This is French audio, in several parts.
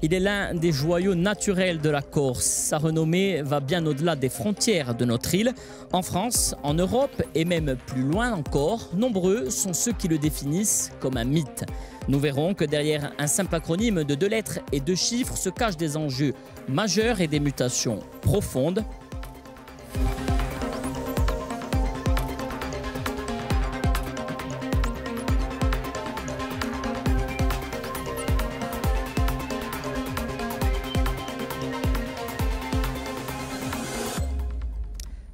Il est l'un des joyaux naturels de la Corse. Sa renommée va bien au-delà des frontières de notre île. En France, en Europe et même plus loin encore, nombreux sont ceux qui le définissent comme un mythe. Nous verrons que derrière un simple acronyme de 2 lettres et 2 chiffres se cachent des enjeux majeurs et des mutations profondes.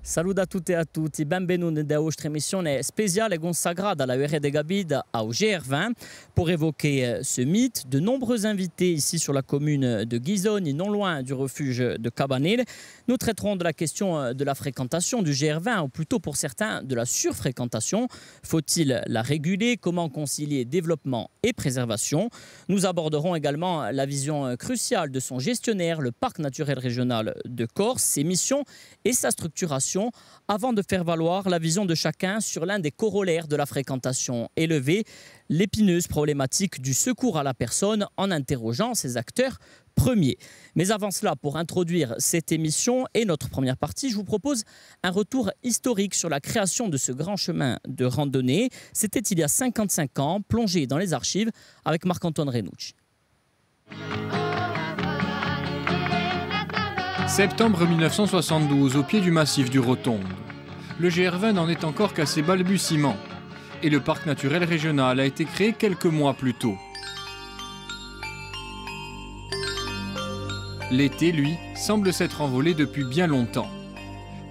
Salut a tutti e a tutti, benvenuti da questa emissione spéciale consacrata alla UR de Gabide au GR20. Pour évoquer ce mythe, de nombreux invités ici sur la commune de Ghisoni, non loin du refuge de Cabanel. Nous traiterons de la question de la fréquentation du GR20, ou plutôt pour certains de la surfréquentation. Faut-il la réguler? Comment concilier développement et préservation? Nous aborderons également la vision cruciale de son gestionnaire, le Parc naturel régional de Corse, ses missions et sa structuration, avant de faire valoir la vision de chacun sur l'un des corollaires de la fréquentation élevée, l'épineuse problématique du secours à la personne, en interrogeant ses acteurs premiers. Mais avant cela, pour introduire cette émission et notre première partie, je vous propose un retour historique sur la création de ce grand chemin de randonnée. C'était il y a 55 ans, plongé dans les archives avec Marc-Antoine Renucci. Septembre 1972, au pied du massif du Rotonde. Le GR20 n'en est encore qu'à ses balbutiements et le parc naturel régional a été créé quelques mois plus tôt. L'été, lui, semble s'être envolé depuis bien longtemps.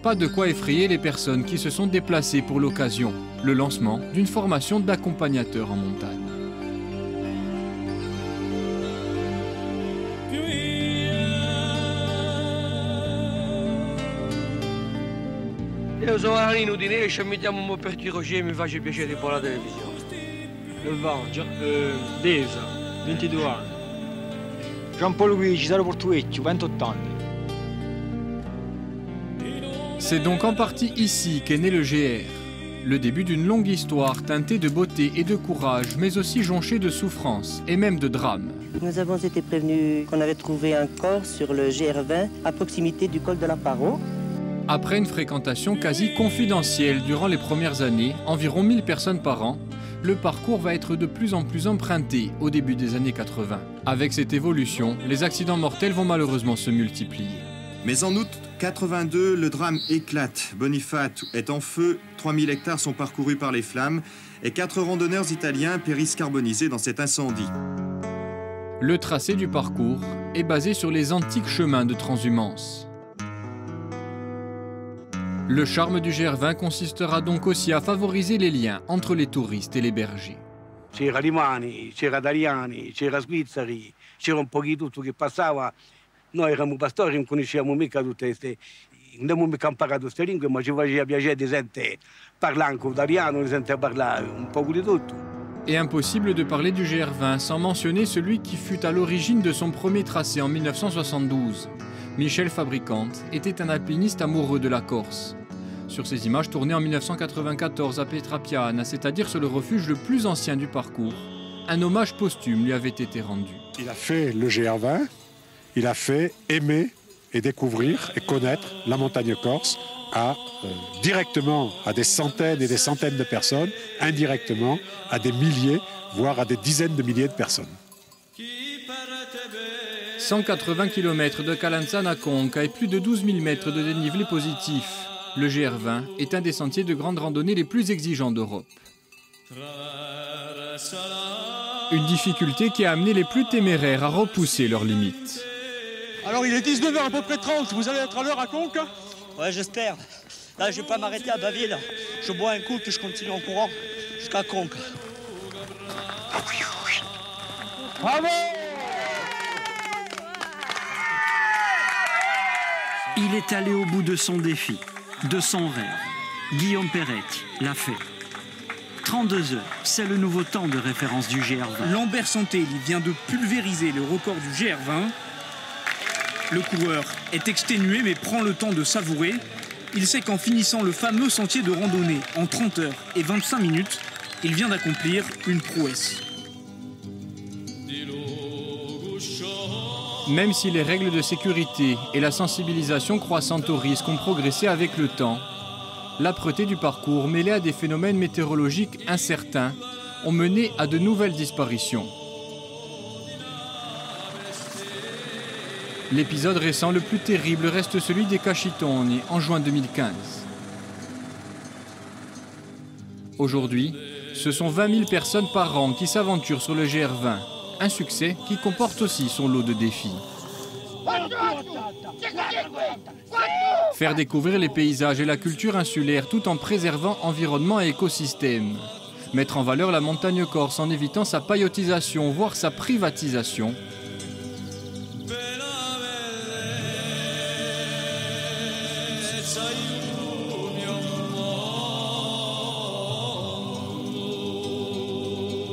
Pas de quoi effrayer les personnes qui se sont déplacées pour l'occasion, le lancement d'une formation d'accompagnateur en montagne. Io sono Arino di Nescia, mi chiamo un po' per Roger, mi faccio piacere per la televisione. Desa, 22 anni. Jean-Paul Luigi, Saro Portuecchio, 28 anni. C'est donc en partie ici qu'est né le GR. Le début d'une longue histoire teintée de beauté et de courage, mais aussi jonchée de souffrance et même de drame. Nous avons été prévenus qu'on avait trouvé un corps sur le GR20 à proximité du col de la Paro. Après une fréquentation quasi confidentielle durant les premières années, environ 1000 personnes par an, le parcours va être de plus en plus emprunté au début des années 80. Avec cette évolution, les accidents mortels vont malheureusement se multiplier. Mais en août 82, le drame éclate. Boniface est en feu, 3000 hectares sont parcourus par les flammes et 4 randonneurs italiens périssent carbonisés dans cet incendie. Le tracé du parcours est basé sur les antiques chemins de transhumance. Le charme du GR20 consistera donc aussi à favoriser les liens entre les touristes et les bergers. C'era Rimani, c'era Dariani, c'era Svizzeri, c'era un po' di tutto che passava. Noi eravamo pastori, non conoscevamo mica tutte queste... Non abbiamo mica imparato queste lingue, ma ci faceva piacere di sentire parlare anche l'italiano, di sentire parlare un po' di tutto. Et impossible de parler du GR20 sans mentionner celui qui fut à l'origine de son premier tracé en 1972. Michel Fabricante était un alpiniste amoureux de la Corse. Sur ces images tournées en 1994 à Petrapiana, c'est-à-dire sur le refuge le plus ancien du parcours, un hommage posthume lui avait été rendu. Il a fait le GR20, il a fait aimer et découvrir et connaître la montagne corse directement à des centaines et des centaines de personnes, indirectement à des milliers, voire à des dizaines de milliers de personnes. 180 km de Calanzana à Conca et plus de 12 000 mètres de dénivelé positif. Le GR20 est un des sentiers de grande randonnée les plus exigeants d'Europe. Une difficulté qui a amené les plus téméraires à repousser leurs limites. Alors il est 19h à peu près 30, vous allez être à l'heure à Conca? Ouais, j'espère. Là, je vais pas m'arrêter à Baville. Je bois un coup, puis je continue en courant jusqu'à Conca. Bravo! Il est allé au bout de son défi, de son rêve. Guillaume Peretti l'a fait. 32 heures, c'est le nouveau temps de référence du GR20. Lambert Santelli vient de pulvériser le record du GR20. Le coureur est exténué mais prend le temps de savourer. Il sait qu'en finissant le fameux sentier de randonnée en 30 heures et 25 minutes, il vient d'accomplir une prouesse. Même si les règles de sécurité et la sensibilisation croissante au risque ont progressé avec le temps, l'âpreté du parcours mêlée à des phénomènes météorologiques incertains ont mené à de nouvelles disparitions. L'épisode récent le plus terrible reste celui des Cacitoni en juin 2015. Aujourd'hui, ce sont 20 000 personnes par an qui s'aventurent sur le GR20, un succès qui comporte aussi son lot de défis. Faire découvrir les paysages et la culture insulaire tout en préservant environnement et écosystème. Mettre en valeur la montagne corse en évitant sa paillotisation, voire sa privatisation.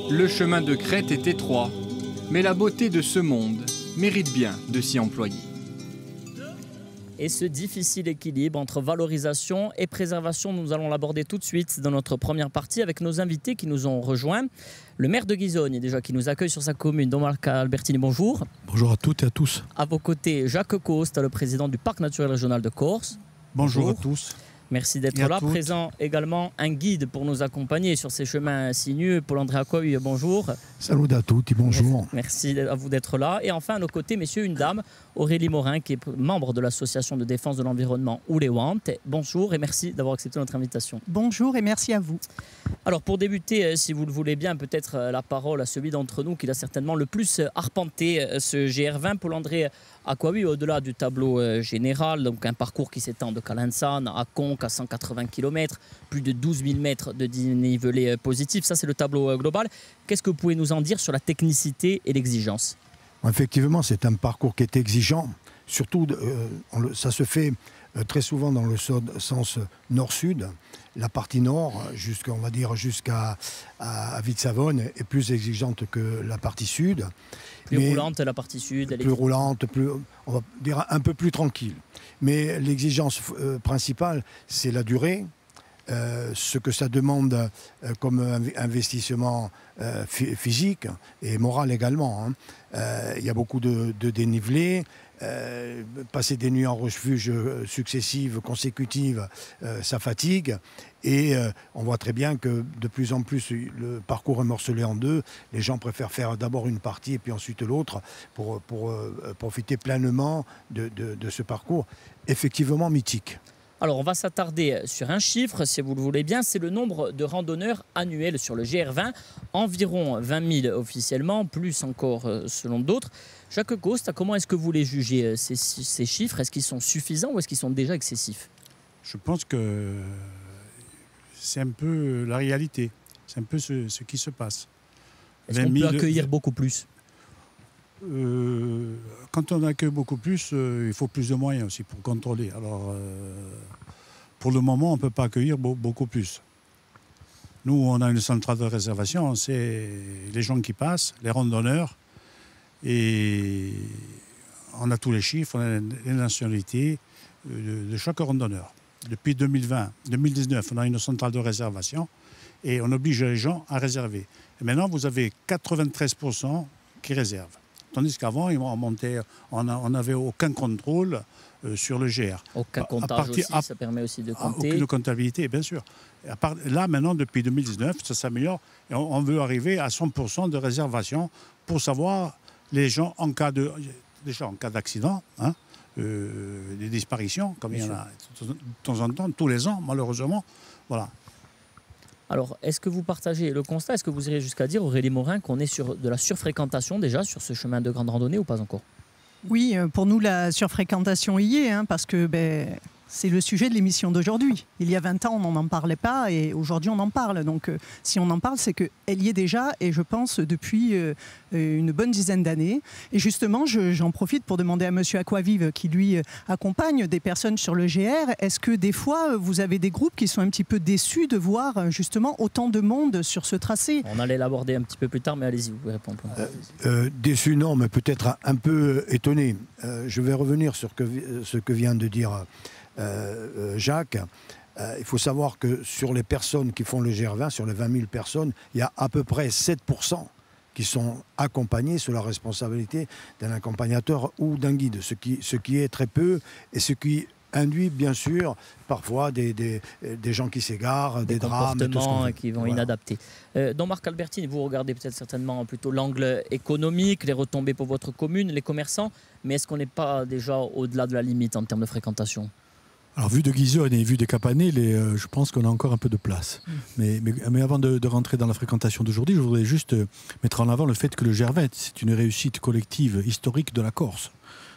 Le chemin de crête est étroit, mais la beauté de ce monde mérite bien de s'y employer. Et ce difficile équilibre entre valorisation et préservation, nous allons l'aborder tout de suite dans notre première partie avec nos invités qui nous ont rejoints. Le maire de Ghisogne, déjà, qui nous accueille sur sa commune, Don Marca Albertini, bonjour. Bonjour à toutes et à tous. À vos côtés, Jacques Costa, le président du Parc naturel régional de Corse. Bonjour à tous. Merci d'être là. Présent également un guide pour nous accompagner sur ces chemins sinueux. Paul-André Acquavi, bonjour. Salut à tous, bonjour. Merci à vous d'être là. Et enfin, à nos côtés, messieurs, une dame, Aurélie Morin, qui est membre de l'association de défense de l'environnement Oulewante. Bonjour et merci d'avoir accepté notre invitation. Bonjour et merci à vous. Alors, pour débuter, si vous le voulez bien, peut-être la parole à celui d'entre nous qui a certainement le plus arpenté ce GR20, Paul-André Acquavi, au-delà du tableau général, donc un parcours qui s'étend de Calanzane à Conques à 180 km, plus de 12 000 mètres de dénivelé positif. Ça, c'est le tableau global. Qu'est-ce que vous pouvez nous en dire sur la technicité et l'exigence? Effectivement, c'est un parcours qui est exigeant. Surtout, ça se fait très souvent dans le sens nord-sud. La partie nord, jusqu'à Vitsavone, est plus exigeante que la partie sud. Plus roulante la partie sud. Plus roulante, on va dire un peu plus tranquille. Mais l'exigence principale, c'est la durée. Ce que ça demande comme investissement physique et moral également. Il y a beaucoup de dénivelé. Passer des nuits en refuge successives, consécutives, ça fatigue. Et on voit très bien que de plus en plus, le parcours est morcelé en deux. Les gens préfèrent faire d'abord une partie et puis ensuite l'autre pour profiter pleinement de ce parcours effectivement mythique. Alors, on va s'attarder sur un chiffre, si vous le voulez bien. C'est le nombre de randonneurs annuels sur le GR20. Environ 20 000 officiellement, plus encore selon d'autres. Jacques Costa, comment est-ce que vous les jugez, ces chiffres? Est-ce qu'ils sont suffisants ou est-ce qu'ils sont déjà excessifs? Je pense que c'est un peu la réalité. C'est un peu ce qui se passe. Est-ce qu'on peut accueillir beaucoup plus? Quand on accueille beaucoup plus, il faut plus de moyens aussi pour contrôler. Alors, pour le moment, on ne peut pas accueillir beaucoup plus. Nous, on a une centrale de réservation, c'est les gens qui passent, les randonneurs, et on a tous les chiffres, on a les nationalités de chaque randonneur. Depuis 2019, on a une centrale de réservation et on oblige les gens à réserver. Et maintenant, vous avez 93% qui réservent. Tandis qu'avant, on n'avait aucun contrôle sur le GR. Aucun comptage aussi, ça permet aussi de compter. Aucune comptabilité, bien sûr. Là, maintenant, depuis 2019, ça s'améliore et on veut arriver à 100% de réservation pour savoir les gens en cas d'accident, des disparitions, comme il y en a de temps en temps, tous les ans, malheureusement. Voilà. Alors, est-ce que vous partagez le constat? Est-ce que vous irez jusqu'à dire, Aurélie Morin, qu'on est sur de la surfréquentation déjà sur ce chemin de grande randonnée ou pas encore? Oui, pour nous, la surfréquentation y est, parce que c'est le sujet de l'émission d'aujourd'hui. Il y a 20 ans, on n'en parlait pas et aujourd'hui, on en parle. Donc, si on en parle, c'est qu'elle y est déjà et je pense depuis une bonne dizaine d'années. Et justement, j'en profite pour demander à monsieur Acquavive qui, lui, accompagne des personnes sur le GR. Est-ce que des fois, vous avez des groupes qui sont un petit peu déçus de voir justement autant de monde sur ce tracé? On allait l'aborder un petit peu plus tard, mais allez-y, vous pouvez répondre. Déçu, non, mais peut-être un peu étonné. Je vais revenir sur ce que vient de dire Jacques. Il faut savoir que sur les personnes qui font le GR20, sur les 20 000 personnes, il y a à peu près 7% qui sont accompagnés sous la responsabilité d'un accompagnateur ou d'un guide, ce qui est très peu et ce qui induit bien sûr parfois des gens qui s'égarent, des drames, comportements qui vont inadaptés. Donc Marc Albertini, vous regardez peut-être certainement plutôt l'angle économique, les retombées pour votre commune, les commerçants, mais est-ce qu'on n'est pas déjà au-delà de la limite en termes de fréquentation ? Alors, vu de Guisonne et vu des Capanés, je pense qu'on a encore un peu de place. Mais avant de rentrer dans la fréquentation d'aujourd'hui, je voudrais juste mettre en avant le fait que le GR20, c'est une réussite collective historique de la Corse.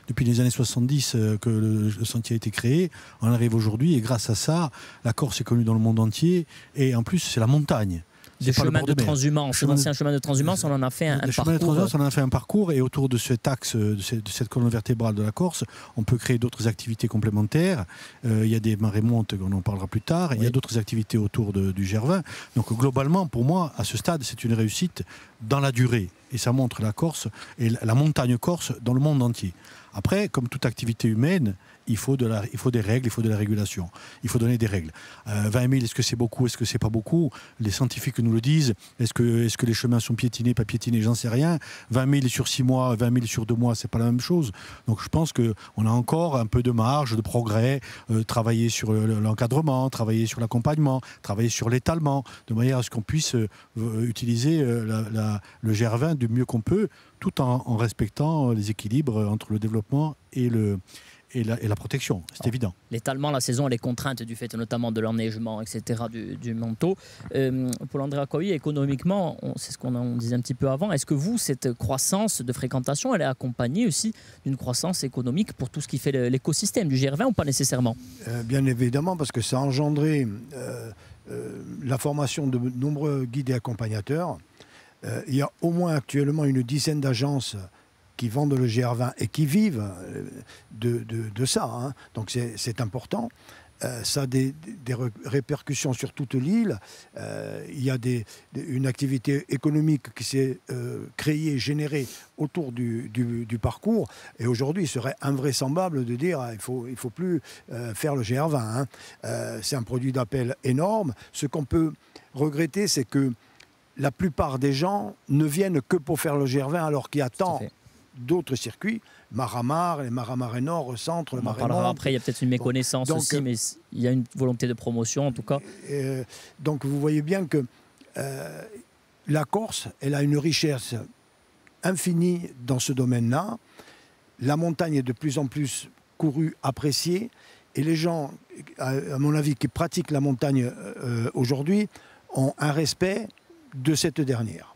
Depuis les années 70 que le sentier a été créé, on arrive aujourd'hui et grâce à ça, la Corse est connue dans le monde entier et en plus, c'est la montagne. Des chemins de transhumance, d'anciens chemins de transhumance, on en a fait un parcours. On en a fait un parcours et autour de cet axe, de cette colonne vertébrale de la Corse, on peut créer d'autres activités complémentaires. Il y a des marées montes, on en parlera plus tard. Il y a d'autres activités autour du GR20. Donc globalement, pour moi, à ce stade, c'est une réussite dans la durée. Et ça montre la Corse et la montagne corse dans le monde entier. Après, comme toute activité humaine, il faut des règles, il faut de la régulation. Il faut donner des règles. 20 000, est-ce que c'est beaucoup, est-ce que c'est pas beaucoup? Les scientifiques nous le disent. Est-ce que les chemins sont piétinés, pas piétinés? J'en sais rien. 20 000 sur 6 mois, 20 000 sur 2 mois, c'est pas la même chose. Donc je pense qu'on a encore un peu de marge, de progrès, travailler sur l'encadrement, travailler sur l'accompagnement, travailler sur l'étalement, de manière à ce qu'on puisse utiliser le GR20 du mieux qu'on peut, tout en respectant les équilibres entre le développement et la protection, c'est évident. L'étalement, la saison, elle est contrainte du fait notamment de l'enneigement, etc., du manteau. Paul-André Accoyer, économiquement, c'est ce qu'on disait un petit peu avant, est-ce que vous, cette croissance de fréquentation, elle est accompagnée aussi d'une croissance économique pour tout ce qui fait l'écosystème du GR20 ou pas nécessairement? Bien évidemment, parce que ça a engendré la formation de nombreux guides et accompagnateurs. Il y a au moins actuellement une dizaine d'agences qui vendent le GR20 et qui vivent de ça. Hein. Donc c'est important. Ça a des répercussions sur toute l'île. Il y a une activité économique qui s'est créée, générée autour du parcours. Et aujourd'hui, il serait invraisemblable de dire il faut plus faire le GR20. Hein. C'est un produit d'appel énorme. Ce qu'on peut regretter, c'est que la plupart des gens ne viennent que pour faire le GR20 alors qu'il y a tant d'autres circuits, Maramar, les Maramar Nord, Centre, le Marais Nord. Après, il y a peut-être une méconnaissance aussi, mais il y a une volonté de promotion en tout cas. Donc vous voyez bien que la Corse, elle a une richesse infinie dans ce domaine-là. La montagne est de plus en plus courue, appréciée, et les gens, à mon avis, qui pratiquent la montagne aujourd'hui, ont un respect de cette dernière.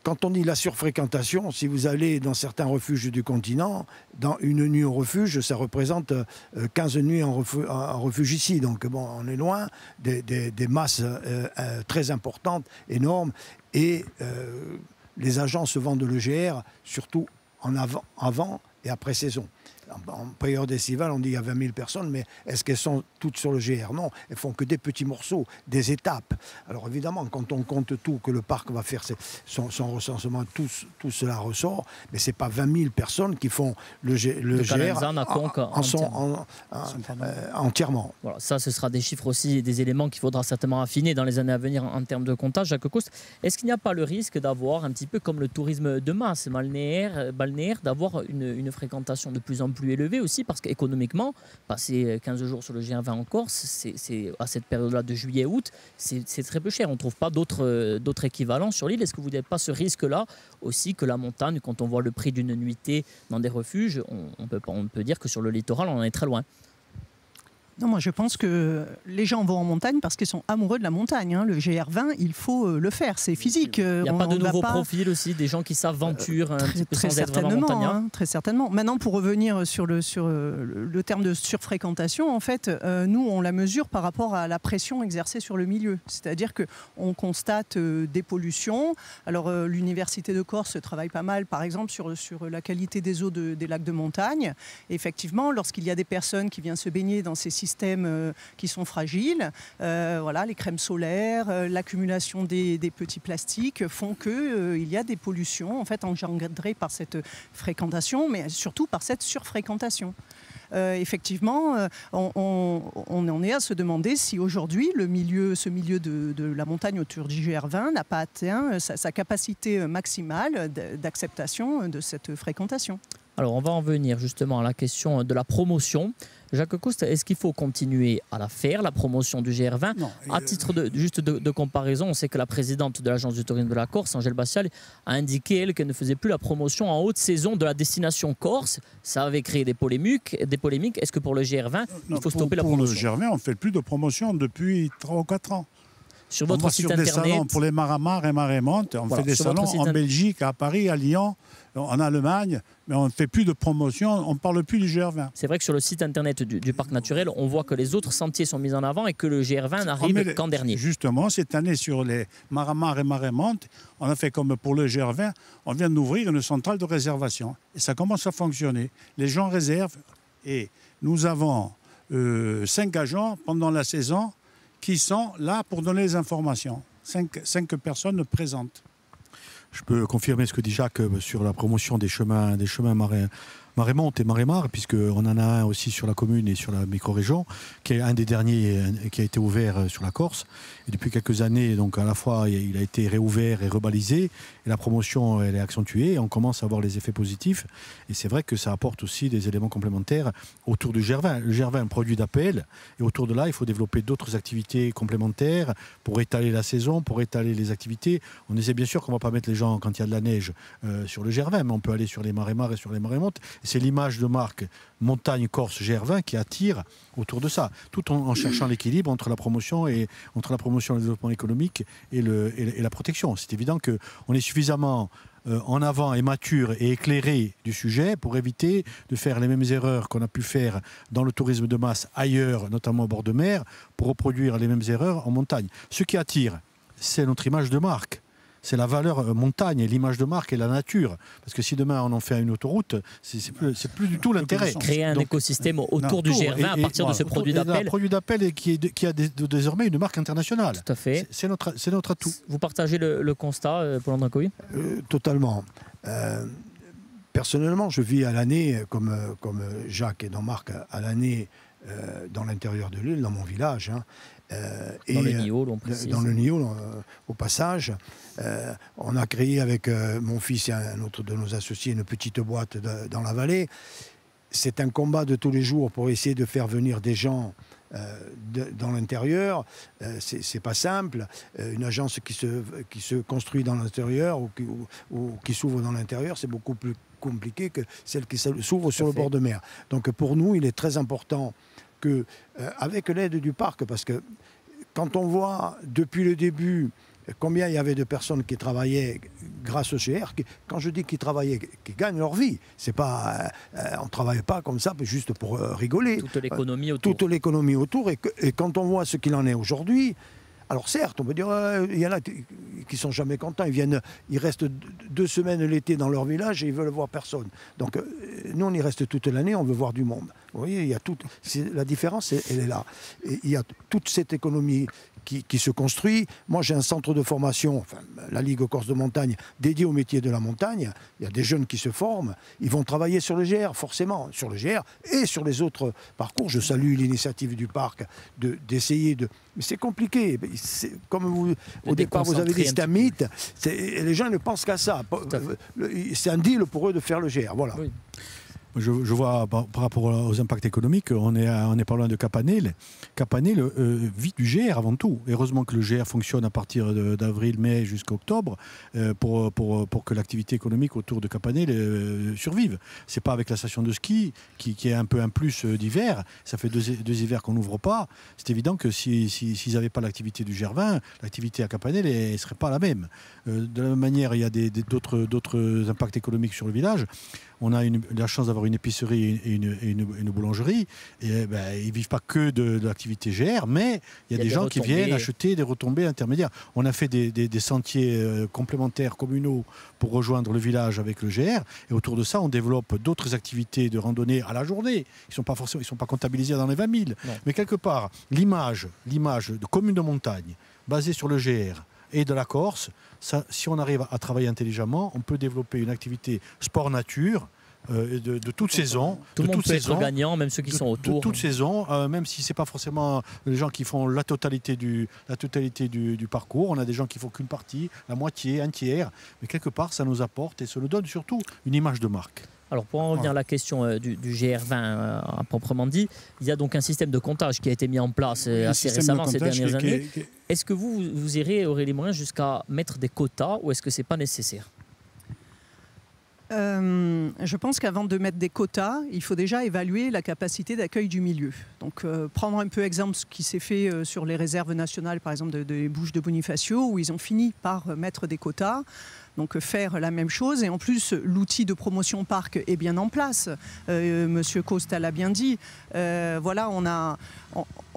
Quand on dit la surfréquentation, si vous allez dans certains refuges du continent, dans une nuit au refuge, ça représente 15 nuits en refuge ici. Donc bon, on est loin des masses très importantes, énormes. Et les agents se vendent le GR, surtout avant et après saison. En période estivale, on dit qu'il y a 20 000 personnes, mais est-ce qu'elles sont toutes sur le GR? Non, elles font que des petits morceaux, des étapes. Alors évidemment, quand on compte tout, que le parc va faire son recensement, tout cela ressort, mais ce n'est pas 20 000 personnes qui font le GR entièrement. Voilà, ça, ce sera des chiffres aussi, des éléments qu'il faudra certainement affiner dans les années à venir en termes de comptage. Jacques Coste, est-ce qu'il n'y a pas le risque d'avoir, un petit peu comme le tourisme de masse balnéaire, d'avoir une fréquentation de plus en plus élevé aussi, parce qu'économiquement, passer 15 jours sur le GR20 en Corse, c'est à cette période-là de juillet-août, c'est très peu cher. On ne trouve pas d'autres équivalents sur l'île. Est-ce que vous n'avez pas ce risque-là aussi que la montagne, quand on voit le prix d'une nuitée dans des refuges, on peut dire que sur le littoral, on en est très loin? Non, moi je pense que les gens vont en montagne parce qu'ils sont amoureux de la montagne. Hein. Le GR20, il faut le faire, c'est physique. Il n'y a pas de nouveaux profils aussi, des gens qui s'aventurent sans être vraiment montagnards? Hein, très certainement. Maintenant, pour revenir sur le terme de surfréquentation, en fait, nous, on la mesure par rapport à la pression exercée sur le milieu. C'est-à-dire qu'on constate des pollutions. Alors, l'Université de Corse travaille pas mal, par exemple, sur la qualité des eaux des lacs de montagne. Et effectivement, lorsqu'il y a des personnes qui viennent se baigner dans ces systèmes qui sont fragiles, voilà, les crèmes solaires, l'accumulation des petits plastiques font qu'il y a des pollutions en fait engendrées par cette fréquentation, mais surtout par cette surfréquentation. effectivement, on en est à se demander si aujourd'hui ce milieu de la montagne autour du GR20 n'a pas atteint sa capacité maximale d'acceptation de cette fréquentation. Alors, on va en venir justement à la question de la promotion. Jacques Couste, est-ce qu'il faut continuer à la faire, la promotion du GR20? Non, à titre de comparaison, on sait que la présidente de l'agence du tourisme de la Corse, Angèle Bastial, a indiqué, elle, qu'elle ne faisait plus la promotion en haute saison de la destination Corse. Ça avait créé des polémiques. Est-ce que pour le GR20, il faut stopper la promotion? Pour le GR20, on ne fait plus de promotion depuis 3 ou 4 ans. Sur votre site internet, des salons pour les Maramar et Marémonte, on fait des salons en Belgique, à Paris, à Lyon, en Allemagne, mais on ne fait plus de promotion, on ne parle plus du GR20. C'est vrai que sur le site internet du parc naturel, on voit que les autres sentiers sont mis en avant et que le GR20 n'arrive qu'en dernier. Justement, cette année, sur les Maramar et Marémonte, on a fait comme pour le GR20, on vient d'ouvrir une centrale de réservation. Et ça commence à fonctionner. Les gens réservent et nous avons 5 agents pendant la saison qui sont là pour donner les informations. 5 personnes présentes. Je peux confirmer ce que dit Jacques sur la promotion des chemins Marémonte et Marémar, puisqu'on en a un aussi sur la commune et sur la micro-région, qui est un des derniers qui a été ouvert sur la Corse. Et depuis quelques années, donc à la fois, il a été réouvert et rebalisé, et la promotion, elle est accentuée, et on commence à voir les effets positifs. Et c'est vrai que ça apporte aussi des éléments complémentaires autour du GR20. Le GR20 est un produit d'appel, et autour de là, il faut développer d'autres activités complémentaires pour étaler la saison, pour étaler les activités. On essaie bien sûr qu'on ne va pas mettre les gens, quand il y a de la neige, sur le GR20, mais on peut aller sur les Marémar et sur les Marémontes. C'est l'image de marque Montagne Corse GR20 qui attire autour de ça, tout en cherchant l'équilibre entre la promotion et le développement économique et la protection. C'est évident qu'on est suffisamment en avant et mature et éclairé du sujet pour éviter de faire les mêmes erreurs qu'on a pu faire dans le tourisme de masse ailleurs, notamment au bord de mer, pour reproduire les mêmes erreurs en montagne. Ce qui attire, c'est notre image de marque. C'est la valeur montagne et l'image de marque et la nature. Parce que si demain on en fait une autoroute, c'est plus du tout l'intérêt. Créer un écosystème autour du GR20 à partir de ce produit d'appel. Un produit d'appel qui a désormais une marque internationale. Tout à fait. C'est notre atout. Vous partagez le constat, Paul Andrankovic ? Totalement. Personnellement, je vis à l'année, comme Jacques et Marc, à l'année dans l'intérieur de l'île, dans mon village. Dans le Niol, on précise. Dans le Niol, au passage. On a créé avec mon fils et un autre de nos associés une petite boîte dans la vallée. C'est un combat de tous les jours pour essayer de faire venir des gens dans l'intérieur. C'est pas simple. Une agence qui se construit dans l'intérieur ou qui s'ouvre dans l'intérieur, c'est beaucoup plus compliqué que celle qui s'ouvre sur le bord de mer. Donc pour nous, il est très important que, avec l'aide du parc, parce que quand on voit depuis le début combien il y avait de personnes qui travaillaient grâce au GR, quand je dis qu'ils travaillaient, qui gagnent leur vie, c'est pas, on ne travaille pas comme ça juste pour rigoler. Toute l'économie autour. Toute l'économie autour, et quand on voit ce qu'il en est aujourd'hui, alors certes, on peut dire, il y en a qui ne sont jamais contents, ils restent 2 semaines l'été dans leur village et ils veulent voir personne. Donc nous, on y reste toute l'année, on veut voir du monde. Vous voyez, il y a la différence, elle est là. Et il y a toute cette économie qui se construit. Moi, j'ai un centre de formation, enfin, la Ligue Corse de Montagne, dédié au métier de la montagne. Il y a des jeunes qui se forment. Ils vont travailler sur le GR, forcément, sur le GR et sur les autres parcours. Je salue l'initiative du parc d'essayer de... Mais c'est compliqué. Comme au départ, vous avez dit, c'est un mythe. Les gens ne pensent qu'à ça. C'est un deal pour eux de faire le GR. Voilà. Oui. Je vois par rapport aux impacts économiques, on n'est pas loin de Capanel. Capanel vit du GR avant tout. Heureusement que le GR fonctionne à partir d'avril, mai jusqu'à octobre pour que l'activité économique autour de Capanel survive. C'est pas avec la station de ski qui est un peu un plus d'hiver. Ça fait deux hivers qu'on n'ouvre pas. C'est évident que s'ils n'avaient pas l'activité du GR20, l'activité à Capanel ne serait pas la même. De la même manière, il y a d'autres impacts économiques sur le village. On a la chance d'avoir une épicerie et une boulangerie. Et ils ne vivent pas que de l'activité GR, mais il y a des gens qui viennent acheter des retombées intermédiaires. On a fait des sentiers complémentaires communaux pour rejoindre le village avec le GR. Et autour de ça, on développe d'autres activités de randonnée à la journée. Ils ne sont pas comptabilisés dans les 20 000. Non. Mais quelque part, l'image de commune de montagne basée sur le GR et de la Corse, ça, si on arrive à travailler intelligemment, on peut développer une activité sport-nature de toute saison. Tout le monde peut être saison, gagnant, même ceux qui sont autour. De toute saison, même si ce n'est pas forcément les gens qui font la totalité du parcours. On a des gens qui font qu'une partie, la moitié, un tiers. Mais quelque part, ça nous apporte et ça nous donne surtout une image de marque. Alors pour en revenir à la question du GR20 à proprement dit, il y a donc un système de comptage qui a été mis en place assez récemment ces dernières années. Est-ce que vous irez, aurez les moyens jusqu'à mettre des quotas ou est-ce que ce n'est pas nécessaire ? Je pense qu'avant de mettre des quotas, il faut déjà évaluer la capacité d'accueil du milieu. Donc prendre un peu exemple ce qui s'est fait sur les réserves nationales, par exemple des Bouches de Bonifacio, où ils ont fini par mettre des quotas. Donc faire la même chose et en plus l'outil de promotion parc est bien en place. Monsieur Costa l'a bien dit. Voilà, on a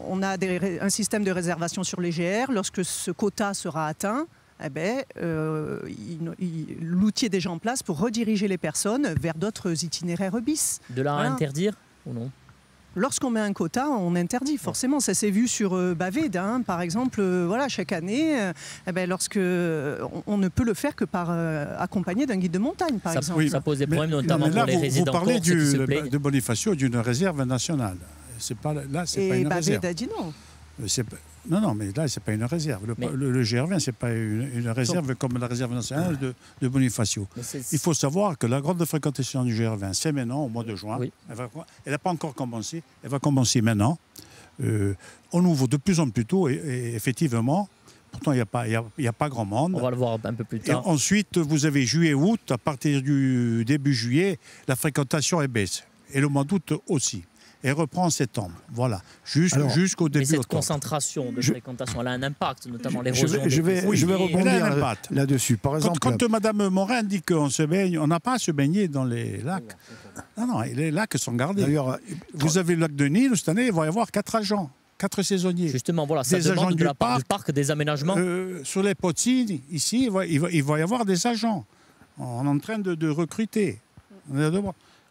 un système de réservation sur les GR. Lorsque ce quota sera atteint, eh ben, l'outil est déjà en place pour rediriger les personnes vers d'autres itinéraires bis. De là à interdire ou non ? Lorsqu'on met un quota, on interdit forcément. Ça s'est vu sur Baved, hein, par exemple. Voilà, chaque année, on ne peut le faire que par accompagné d'un guide de montagne, par exemple. Oui, ça pose des problèmes, notamment pour les résidents. Vous parlez de Bonifacio d'une réserve nationale. C'est pas une Baved réserve. a dit non. Non, mais là, ce n'est pas une réserve. Le GR20, ce n'est pas une réserve comme la réserve nationale de Bonifacio. Il faut savoir que la grande fréquentation du GR20, c'est maintenant, au mois de juin. Oui. Elle n'a pas encore commencé. Elle va commencer maintenant. On ouvre de plus en plus tôt et effectivement, pourtant, il n'y a pas grand monde. On va le voir un peu plus tard. Et ensuite, vous avez juillet-août. À partir du début juillet, la fréquentation est baisse. Et le mois d'août aussi. Et reprend en septembre. Voilà, jusqu'au début octobre. Mais cette concentration de fréquentation, elle a un impact, notamment l'érosion. Je vais rebondir là-dessus. Par exemple, quand Mme Morin dit qu'on se baigne, on n'a pas à se baigner dans les lacs. Non, les lacs sont gardés. D'ailleurs, vous avez le lac de Nîmes, cette année, il va y avoir 4 agents. 4 saisonniers. Justement, voilà, ça demande de la part du parc des aménagements. Sur les Potines, ici, il va y avoir des agents. On est en train de recruter.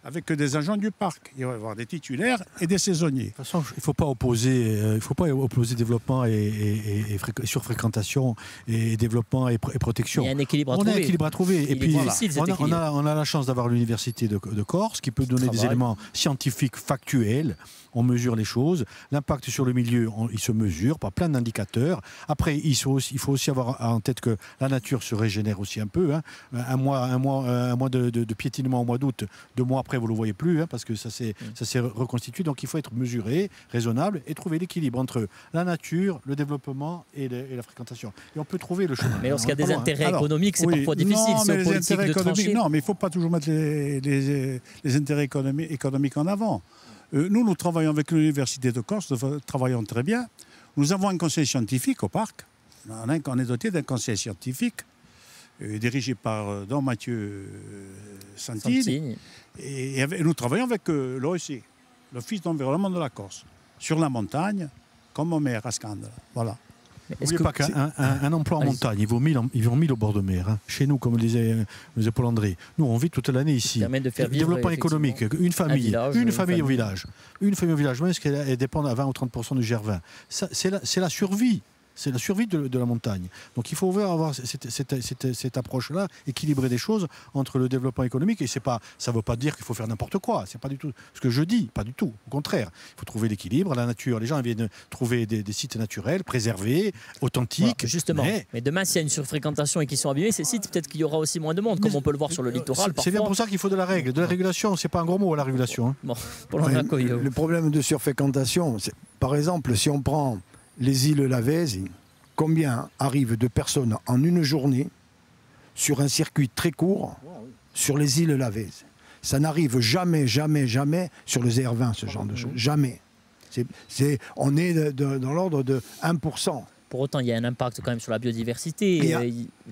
Avec des agents du parc. Il va y avoir des titulaires et des saisonniers. De toute façon, il ne faut pas opposer développement et surfréquentation et développement et protection. Il y a un équilibre à trouver. On a un équilibre à trouver. Et puis, on a la chance d'avoir l'université de Corse qui peut donner des éléments scientifiques factuels. On mesure les choses. L'impact sur le milieu, il se mesure par plein d'indicateurs. Après, il faut aussi avoir en tête que la nature se régénère aussi un peu. Hein. Un mois de piétinement au mois d'août, 2 mois après, vous ne le voyez plus, hein, parce que ça s'est reconstitué. Donc il faut être mesuré, raisonnable et trouver l'équilibre entre la nature, le développement et la fréquentation. Et on peut trouver le chemin. Mais lorsqu'il y a des intérêts économiques, c'est parfois difficile. Non, mais les intérêts économiques, non, mais il ne faut pas toujours mettre les intérêts économiques en avant. Nous travaillons avec l'Université de Corse, nous travaillons très bien. Nous avons un conseil scientifique au parc. On est doté d'un conseil scientifique dirigé par Don Mathieu Santini. Et nous travaillons avec l'OEC, l'Office d'environnement de la Corse, sur la montagne, comme au maire à Scandale. Voilà. N'oubliez pas qu'un emploi en montagne, il vaut 1000 au bord de mer. Hein. Chez nous, comme le disait Paul André, nous on vit toute l'année ici. Développement économique, une famille au village. Une famille au village, même qu'elle dépend à 20 ou 30% du GR20. C'est la survie. C'est la survie de la montagne. Donc il faut avoir cette approche-là, équilibrer des choses entre le développement économique. Et ça ne veut pas dire qu'il faut faire n'importe quoi. Ce n'est pas du tout ce que je dis, pas du tout. Au contraire, il faut trouver l'équilibre. La nature, les gens viennent trouver des sites naturels, préservés, authentiques. Voilà, justement. Mais demain, s'il y a une surfréquentation et qu'ils sont abîmés, ces sites, peut-être qu'il y aura aussi moins de monde, comme on peut le voir sur le littoral. C'est bien pour ça qu'il faut de la règle. De la régulation, ce n'est pas un gros mot, la régulation. Hein. Bon, pour le problème de surfréquentation, par exemple, si on prend les îles Lavèze, combien arrive de personnes en une journée sur un circuit très court sur les îles Lavèze? Ça n'arrive jamais sur le ZR20, ce genre de choses. Jamais. On est dans l'ordre de 1%. Pour autant, il y a un impact quand même sur la biodiversité.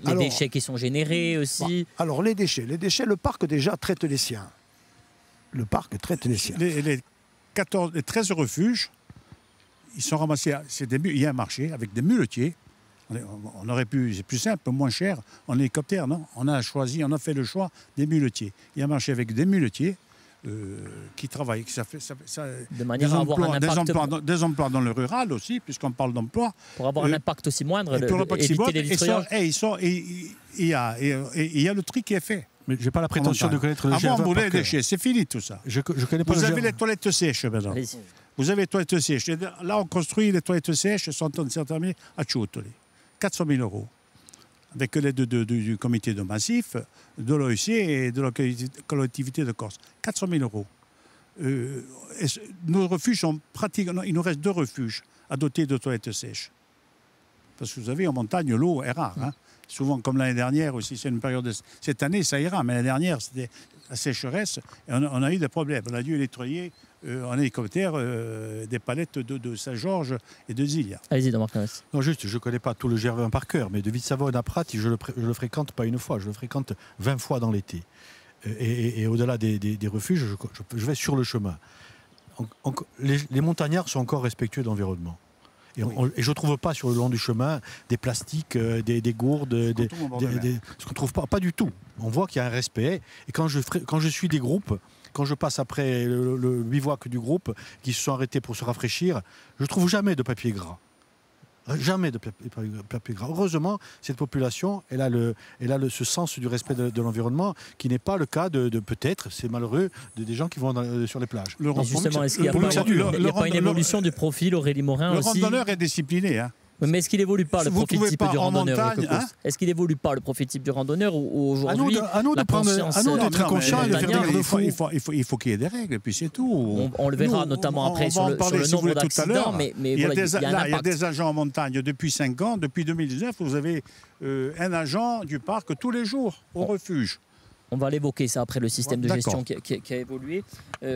Les déchets qui sont générés aussi. Alors, les déchets, le parc déjà traite les siens. Le parc traite les siens. Les 13 refuges, ils sont ramassés. Il y a un marché avec des muletiers. On aurait pu, c'est plus simple, moins cher, en hélicoptère, non? On a fait le choix des muletiers. Il y a un marché avec des muletiers qui travaillent. De manière à avoir un impact. Des emplois dans le rural aussi, puisqu'on parle d'emploi. Pour avoir un impact aussi moindre, éviter les il y a le tri qui est fait. Mais j'ai pas la prétention de connaître le Avant, GR20 on par cœur. déchets, c'est fini tout ça. Je connais pas Vous le avez GR20. les toilettes sèches maintenant. Vous avez les toilettes sèches. Là, on construit les toilettes sèches, sont terminées à Ciotoli. 400 000 €. Avec l'aide du comité de massif, de l'OEC et de la collectivité de Corse. 400 000 €. Nos refuges sont pratiquement... Il nous reste 2 refuges à doter de toilettes sèches. Parce que vous savez, en montagne, l'eau est rare. Hein. Souvent, comme l'année dernière aussi, c'est une période... Cette année, ça ira, mais l'année dernière, c'était la sécheresse. Et on a eu des problèmes. On a dû nettoyer en hélicoptère des palettes de Saint-Georges et de Zilia. Allez-y, Jean-Marc Naves. Non, juste, je ne connais pas tout le GR20 par cœur, mais de Vitsavone à Prati, je le fréquente pas une fois, je le fréquente 20 fois dans l'été. Et au-delà des refuges, je vais sur le chemin. Les montagnards sont encore respectueux de l'environnement. Et je ne trouve pas sur le long du chemin des plastiques, des gourdes, ce qu'on trouve pas du tout. On voit qu'il y a un respect. Et quand je suis des groupes, quand je passe après le bivouac du groupe qui se sont arrêtés pour se rafraîchir, je ne trouve jamais de papier gras. Jamais de papier gras. Heureusement, cette population, elle a ce sens du respect de l'environnement qui n'est pas le cas de peut-être, c'est malheureux, des gens qui vont sur les plages. Justement, est-ce qu'il n'y a pas une évolution du profil Aurélie Morin aussi? Le randonneur est discipliné. Hein. Mais est-ce qu'il n'évolue pas le profil type du randonneur montagne, hein? Est-ce qu'il n'évolue pas le profil type du randonneur ou aujourd'hui à nous d'être conscients et de faire des garde-fous. Il faut qu'il y ait des règles, et puis c'est tout. On le verra notamment après sur le nombre d'accidents, mais il y a des agents en montagne depuis 5 ans, depuis 2019, vous avez un agent du parc tous les jours au refuge. On va l'évoquer ça après, le système de gestion qui a évolué.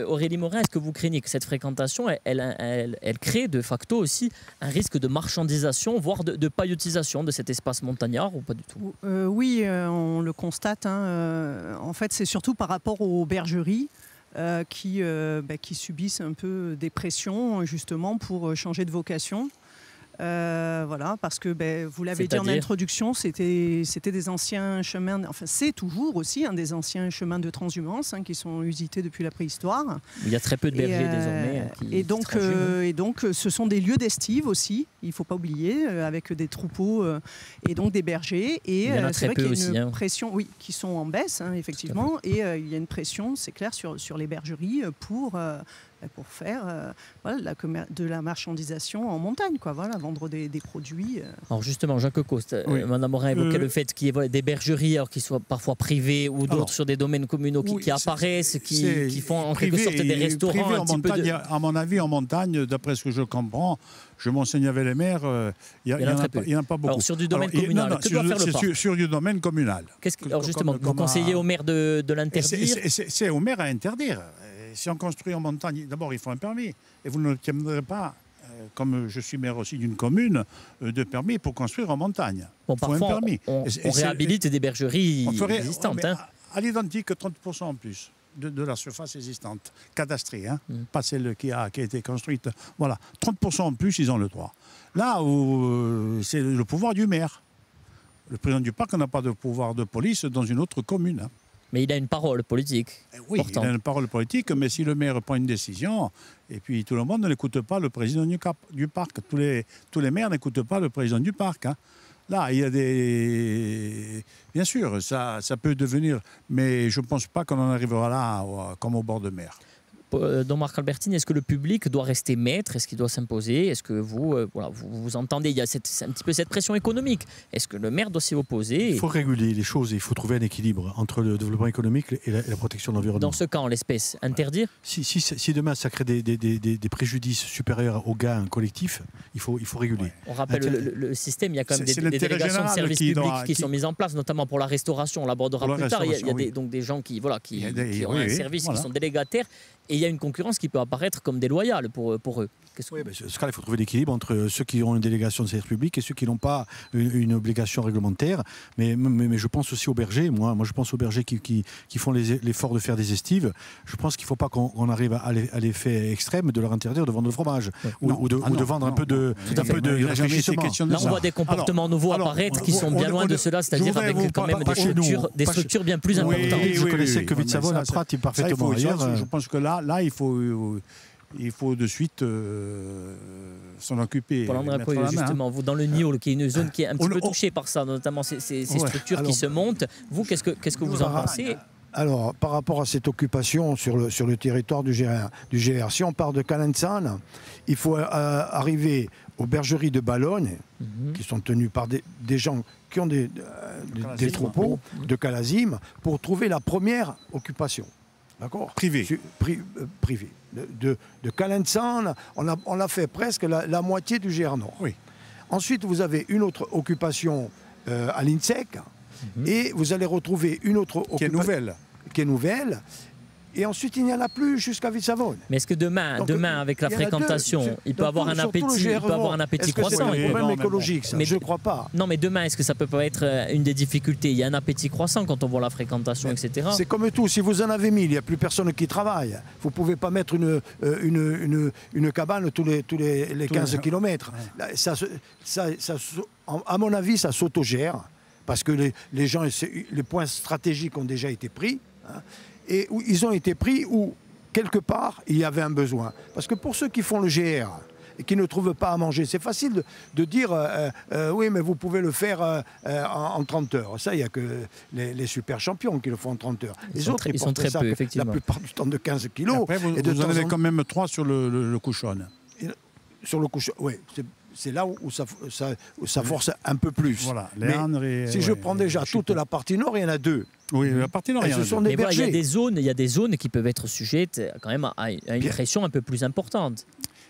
Aurélie Morin, est-ce que vous craignez que cette fréquentation, elle crée de facto aussi un risque de marchandisation, voire de paillotisation de cet espace montagnard ou pas du tout? Oui, on le constate. En fait, c'est surtout par rapport aux bergeries qui subissent un peu des pressions justement pour changer de vocation. Voilà, parce que vous l'avez dit en introduction, c'était des anciens chemins, enfin c'est toujours aussi des anciens chemins de transhumance qui sont usités depuis la préhistoire. Il y a très peu de bergers désormais. Et donc ce sont des lieux d'estive aussi, il ne faut pas oublier, avec des troupeaux et donc des bergers. Et c'est vrai qu'il y a une pression, qui sont en baisse, effectivement, et il y a une pression, c'est clair, sur les bergeries pour faire de la marchandisation en montagne, vendre des produits. Alors justement, Jacques Coste, Mme Morin évoquait le fait qu'il y ait des bergeries qui soient parfois privées ou d'autres sur des domaines communaux qui apparaissent, qui font en quelque sorte des restaurants. À mon avis, en montagne, d'après ce que je comprends, je m'enseigne avec les maires, il n'y en a pas beaucoup. Alors sur du domaine communal, que doit faire le parc? Sur du domaine communal. Alors justement, vous conseillez au maire de l'interdire? C'est au maire à interdire. Si on construit en montagne, d'abord il faut un permis. Et vous n'obtiendrez pas, comme je suis maire aussi d'une commune, de permis pour construire en montagne. Bon, il faut un permis. On réhabilite des bergeries existantes. À l'identique, 30% en plus de la surface existante, cadastrée, pas celle qui a été construite. Voilà, 30% en plus, ils ont le droit. Là où c'est le pouvoir du maire. Le président du parc n'a pas de pouvoir de police dans une autre commune. Mais il a une parole politique. Oui, il a une parole politique, mais si le maire prend une décision, et puis tout le monde n'écoute pas le président du parc. Tous les maires n'écoutent pas le président du parc. Là, il y a des... Bien sûr, ça peut devenir... Mais je ne pense pas qu'on en arrivera là comme au bord de mer. Don-Marc Albertini, est-ce que le public doit rester maître? Est-ce qu'il doit s'imposer? Est-ce que vous entendez, il y a un petit peu cette pression économique. Est-ce que le maire doit s'y opposer? Il faut réguler les choses et il faut trouver un équilibre entre le développement économique et la protection de l'environnement. Dans ce cas, en l'espèce, interdire? Si demain ça crée des préjudices supérieurs aux gains collectifs, il faut réguler. On rappelle le système, il y a quand même des délégations de services publics qui sont mises en place, notamment pour la restauration. On l'abordera plus tard. Il y a donc des gens qui ont un service, qui sont délégataires. Et il y a une concurrence qui peut apparaître comme déloyale pour eux. Oui, ce cas-là, il faut trouver l'équilibre entre ceux qui ont une délégation de service public et ceux qui n'ont pas une obligation réglementaire. Mais je pense aussi aux bergers. Moi, je pense aux bergers qui font l'effort de faire des estives. Je pense qu'il ne faut pas qu'on arrive à l'effet extrême de leur interdire de vendre le fromage ou de vendre un peu de rafraîchissement. Là, on voit des comportements nouveaux apparaître qui sont bien loin de cela, c'est-à-dire avec quand même des structures bien plus importantes. Je connaissais que Vitsavone, à Prat, parfaitement ailleurs. Je pense que là, il faut il faut de suite s'en occuper. Justement, vous dans le Niol, qui est une zone qui est un petit peu touchée par ça, notamment ces structures qui se montent. Vous, qu'est-ce que vous en pensez? Alors, par rapport à cette occupation sur le territoire du GR, si on part de Calenzane, il faut arriver aux bergeries de Balogne, qui sont tenues par des gens qui ont des troupeaux de Calazim, pour trouver la première occupation. D'accord ? Privé. Privé. De Calenzane, on l'a fait presque la moitié du GR Nord. Oui. Ensuite, vous avez une autre occupation à l'INSEC, et vous allez retrouver une autre occupation qui est nouvelle. Et ensuite, il n'y en a plus jusqu'à Vitsavone. Mais est-ce que demain, avec la fréquentation, il peut avoir un appétit croissant? C'est un problème écologique, ça. Mais je ne crois pas. Non, mais demain, est-ce que ça peut pas être une des difficultés? Il y a un appétit croissant quand on voit la fréquentation, etc. C'est comme tout. Si vous en avez 1000, il n'y a plus personne qui travaille. Vous ne pouvez pas mettre une cabane tous les 15 km. À mon avis, ça s'autogère. Parce que les gens, les points stratégiques ont déjà été pris. Et où ils ont été pris où, quelque part, il y avait un besoin. Parce que pour ceux qui font le GR et qui ne trouvent pas à manger, c'est facile de dire oui, mais vous pouvez le faire en 30 heures. Ça, il n'y a que les super champions qui le font en 30 heures. Les autres, ils sont très peu, effectivement. La plupart du temps de 15 kilos. Et après, vous en avez quand même 3 sur le couchon. Sur le couchon, oui. C'est là où ça force un peu plus. Voilà, si je prends déjà toute la partie nord, il y en a 2. Oui, la partie nord, il y en a 2. Ce sont des bergers. Il y a des zones qui peuvent être sujettes quand même à une pression un peu plus importante.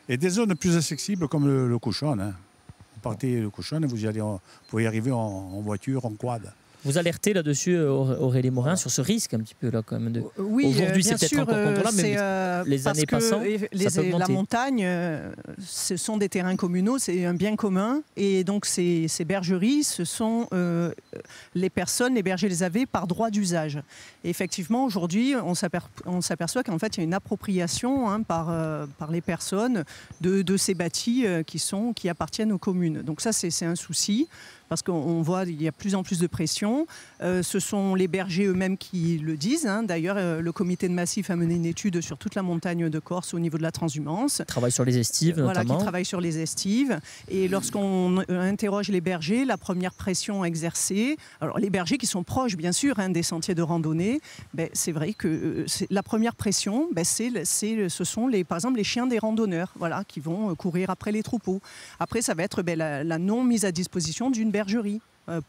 Et des zones plus accessibles comme le Couchon. Vous partez le Couchon et vous pouvez y arriver en voiture, en quad. Vous alertez là-dessus, Aurélie Morin, sur ce risque un petit peu là quand même. Oui, aujourd'hui, c'est peut-être encore contrôlable, mais les années passant, ça peut augmenter. La montagne, ce sont des terrains communaux, c'est un bien commun, et donc ces bergeries, ce sont les personnes, les bergers les avaient par droit d'usage. Et effectivement, aujourd'hui, on s'aperçoit qu'en fait, il y a une appropriation par les personnes de ces bâtis qui appartiennent aux communes. Donc ça, c'est un souci. Parce qu'on voit qu'il y a de plus en plus de pression. Ce sont les bergers eux-mêmes qui le disent. D'ailleurs, le comité de massif a mené une étude sur toute la montagne de Corse au niveau de la transhumance. Qui travaille sur les estives, notamment. Voilà, qui travaille sur les estives. Et lorsqu'on interroge les bergers, la première pression exercée, alors les bergers qui sont proches, bien sûr, des sentiers de randonnée, c'est vrai que la première pression, ce sont par exemple les chiens des randonneurs, voilà, qui vont courir après les troupeaux. Après, ça va être la non mise à disposition d'une bergerie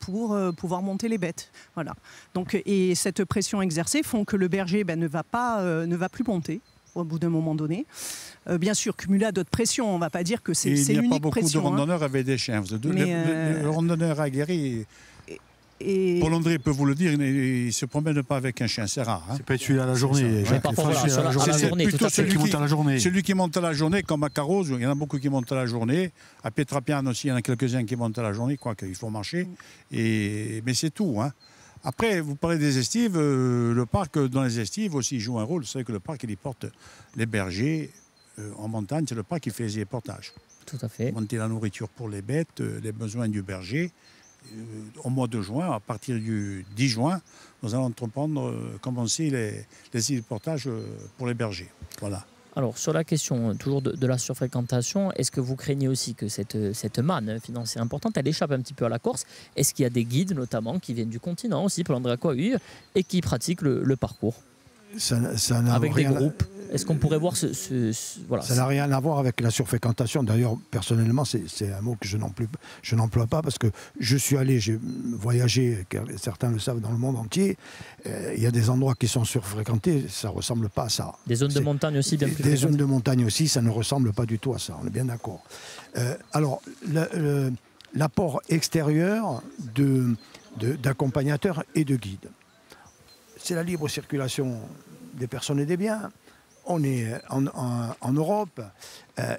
pour pouvoir monter les bêtes. Voilà. Donc, et cette pression exercée font que le berger ne va plus monter au bout d'un moment donné. Bien sûr, cumulé à d'autres pressions, on ne va pas dire que c'est l'unique pression. Il n'y a pas beaucoup de randonneurs avec des chiens. Le randonneur aguerri... Paul André peut vous le dire, il ne se promène pas avec un chien, c'est rare. C'est pas celui à la journée. C'est plutôt celui qui monte à la journée. Celui qui monte à la journée, comme à Carros, il y en a beaucoup qui montent à la journée. À Pietrapiane aussi, il y en a quelques-uns qui montent à la journée, quoi qu'il faut marcher. Mais c'est tout. Après, vous parlez des estives. Le parc, dans les estives aussi, joue un rôle. C'est vrai que le parc, il y porte les bergers en montagne. C'est le parc qui fait les portages. Tout à fait. Monter la nourriture pour les bêtes, les besoins du berger. Au mois de juin, à partir du 10 juin, nous allons commencer les portages pour les bergers. Voilà. Alors, sur la question toujours de la surfréquentation, est-ce que vous craignez aussi que cette manne financière importante, elle échappe un petit peu à la Corse? Est-ce qu'il y a des guides, notamment, qui viennent du continent aussi, pour l'André-Aquahuille, et qui pratiquent le parcours avec des groupes? Est-ce qu'on pourrait voir voilà. Ça n'a rien à voir avec la surfréquentation. D'ailleurs, personnellement, c'est un mot que je n'emploie pas parce que je suis allé, j'ai voyagé, certains le savent, dans le monde entier. Il y a des endroits qui sont surfréquentés, ça ne ressemble pas à ça. Des zones de montagne aussi, bien plus. Des zones de montagne aussi, ça ne ressemble pas du tout à ça, on est bien d'accord. Alors, l'apport extérieur d'accompagnateurs et de guides. C'est la libre circulation des personnes et des biens. On est en Europe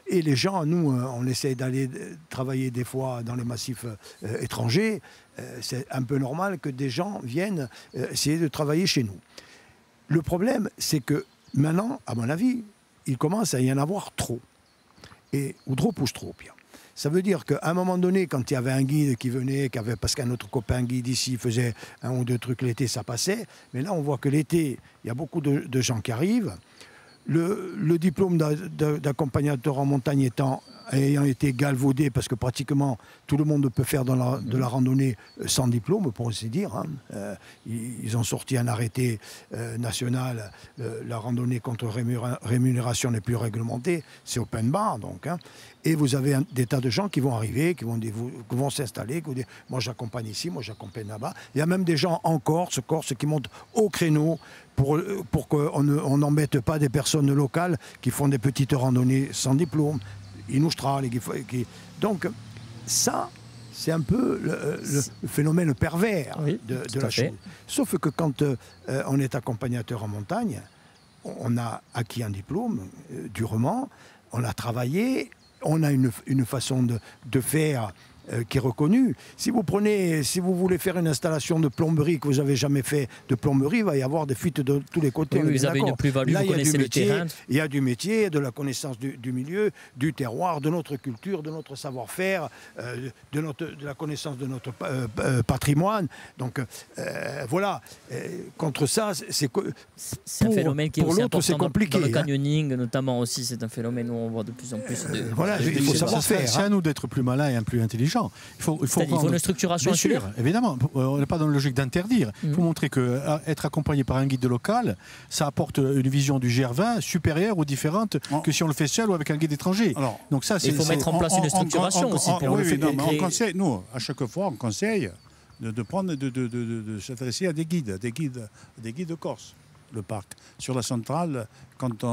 et les gens, nous, on essaie d'aller travailler des fois dans les massifs étrangers. C'est un peu normal que des gens viennent essayer de travailler chez nous. Le problème, c'est que maintenant, à mon avis, il commence à y en avoir trop. Ou trop pousse trop, bien. Ça veut dire qu'à un moment donné, quand il y avait un guide qui venait, parce qu'un autre copain guide ici faisait 1 ou 2 trucs l'été, ça passait. Mais là, on voit que l'été, il y a beaucoup de gens qui arrivent. Le diplôme d'accompagnateur en montagne ayant été galvaudé, parce que pratiquement tout le monde peut faire de la randonnée sans diplôme, pour ainsi dire. Hein. Ils ont sorti un arrêté national, la randonnée contre rémunération n'est plus réglementée, c'est open bar donc. Hein. Et vous avez des tas de gens qui vont arriver, qui vont s'installer, qui vont dire moi j'accompagne ici, moi j'accompagne là-bas. Il y a même des gens en Corse qui montent au créneau pour qu'on n'embête pas des personnes locales qui font des petites randonnées sans diplôme. Inustral, donc ça, c'est un peu le phénomène pervers de la chose. Sauf que quand on est accompagnateur en montagne, on a acquis un diplôme durement, on a travaillé, on a une façon de faire qui est reconnue. Si vous voulez faire une installation de plomberie que vous n'avez jamais fait de plomberie, il va y avoir des fuites de tous les côtés. Oui, vous avez une plus-value, vous connaissez le terrain. Il y a du métier, de la connaissance du milieu, du terroir, de notre culture, de notre savoir-faire, de la connaissance de notre patrimoine. Donc voilà, contre ça, c'est un phénomène qui est aussi important compliqué, dans le canyoning, notamment aussi, c'est un phénomène où on voit de plus en plus de... Voilà, il faut savoir faire. C'est à nous d'être plus malins et plus intelligents. Il faut une structuration insulaire. Évidemment, on n'est pas dans la logique d'interdire. Il faut montrer qu'être accompagné par un guide local, ça apporte une vision du GR20 supérieure ou différente que si on le fait seul ou avec un guide étranger. Donc ça, il faut mettre en place une structuration aussi pour le faire. On conseille, nous, à chaque fois, on conseille de s'adresser à des guides corse. Le parc. Sur la centrale, quand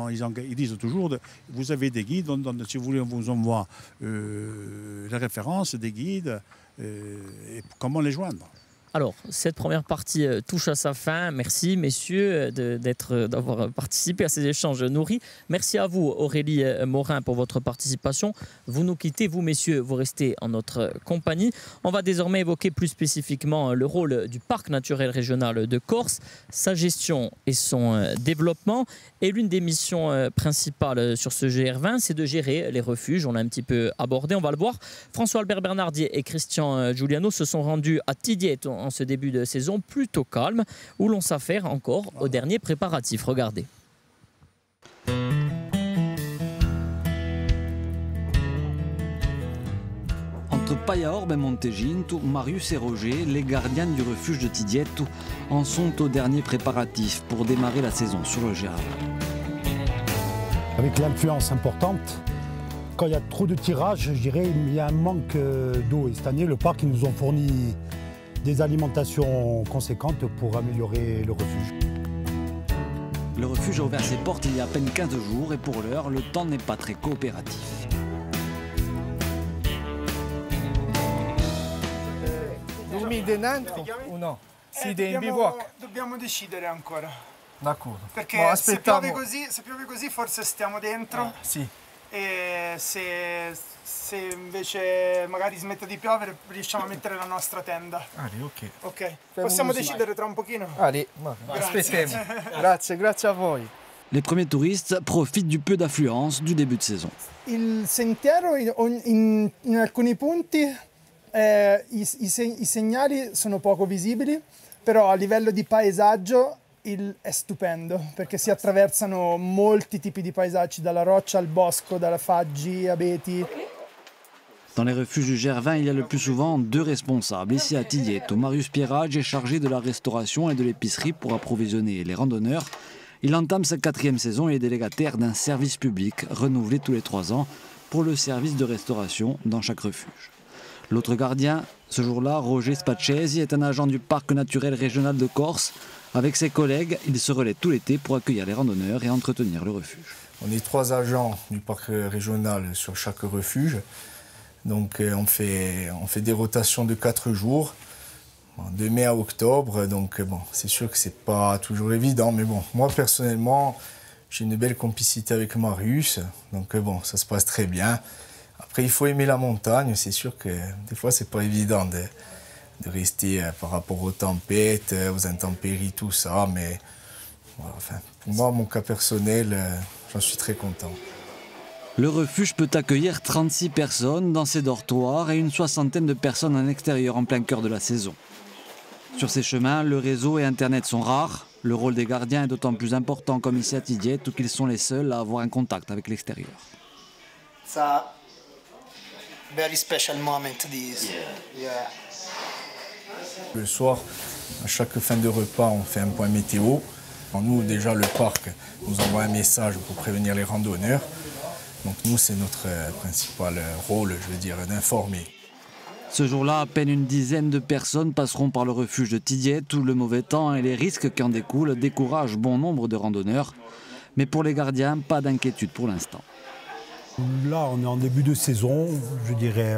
ils disent toujours, vous avez des guides, si vous voulez, on vous envoie les références des guides et comment les joindre. Alors, cette première partie touche à sa fin. Merci, messieurs, d'avoir participé à ces échanges nourris. Merci à vous, Aurélie Morin, pour votre participation. Vous nous quittez, vous, messieurs, vous restez en notre compagnie. On va désormais évoquer plus spécifiquement le rôle du Parc naturel régional de Corse, sa gestion et son développement. Et l'une des missions principales sur ce GR20, c'est de gérer les refuges. On l'a un petit peu abordé, on va le voir. François-Albert Bernardier et Christian Giuliano se sont rendus à Tidietto en ce début de saison plutôt calme, où l'on s'affaire encore aux derniers préparatifs. Regardez. Entre Payaorbe et Monteginto, Marius et Roger, les gardiens du refuge de Tidietto, en sont aux derniers préparatifs pour démarrer la saison sur le GR20. Avec l'influence importante, quand il y a trop de tirages, je dirais il y a un manque d'eau. Et cette année, le parc, ils nous ont fourni des alimentations conséquentes pour améliorer le refuge. Le refuge a ouvert ses portes il y a à peine 15 jours et pour l'heure, le temps n'est pas très coopératif. Dormite dentro o no? Siete in bivouac? Dobbiamo decidere ancora. D'accordo. Perché se piove così forse stiamo dentro. Sì. E se invece magari smette di piovere riusciamo a mettere la nostra tenda. Ok. Ok. Possiamo decidere tra un pochino? Allez, aspettiamo. Grazie a voi. Les premiers touristes profitent du peu d'affluence du début de saison. Il sentiero in alcuni punti i segnali sono poco visibili, però a livello di paesaggio è stupendo perché si attraversano molti tipi di paesaggi, dalla roccia al bosco, dalla faggi, abeti. Dans les refuges du GR20, il y a le plus souvent deux responsables. Ici à Tidietto, Marius Pierrage est chargé de la restauration et de l'épicerie pour approvisionner les randonneurs. Il entame sa 4e saison et est délégataire d'un service public renouvelé tous les 3 ans pour le service de restauration dans chaque refuge. L'autre gardien, ce jour-là, Roger Spaccesi, est un agent du Parc naturel régional de Corse. Avec ses collègues, il se relaie tout l'été pour accueillir les randonneurs et entretenir le refuge. On est 3 agents du parc régional sur chaque refuge. Donc on fait des rotations de 4 jours, de mai à octobre. Donc bon, c'est sûr que c'est pas toujours évident, mais bon, moi personnellement, j'ai une belle complicité avec Marius. Donc bon, ça se passe très bien. Après, il faut aimer la montagne. C'est sûr que des fois, c'est pas évident de rester par rapport aux tempêtes, aux intempéries, tout ça. Mais voilà, enfin, pour moi, mon cas personnel, j'en suis très content. Le refuge peut accueillir 36 personnes dans ses dortoirs et une 60aine de personnes en extérieur en plein cœur de la saison. Sur ces chemins, le réseau et Internet sont rares. Le rôle des gardiens est d'autant plus important comme ici à Tidiet, où qu'ils sont les seuls à avoir un contact avec l'extérieur. It's a very special moment this. Yeah. Le soir, à chaque fin de repas, on fait un point météo. Nous, déjà, le parc nous envoie un message pour prévenir les randonneurs. Donc nous, c'est notre principal rôle, je veux dire, d'informer. Ce jour-là, à peine une dizaine de personnes passeront par le refuge de Tidiet, où le mauvais temps et les risques qui en découlent découragent bon nombre de randonneurs. Mais pour les gardiens, pas d'inquiétude pour l'instant. Là, on est en début de saison, je dirais.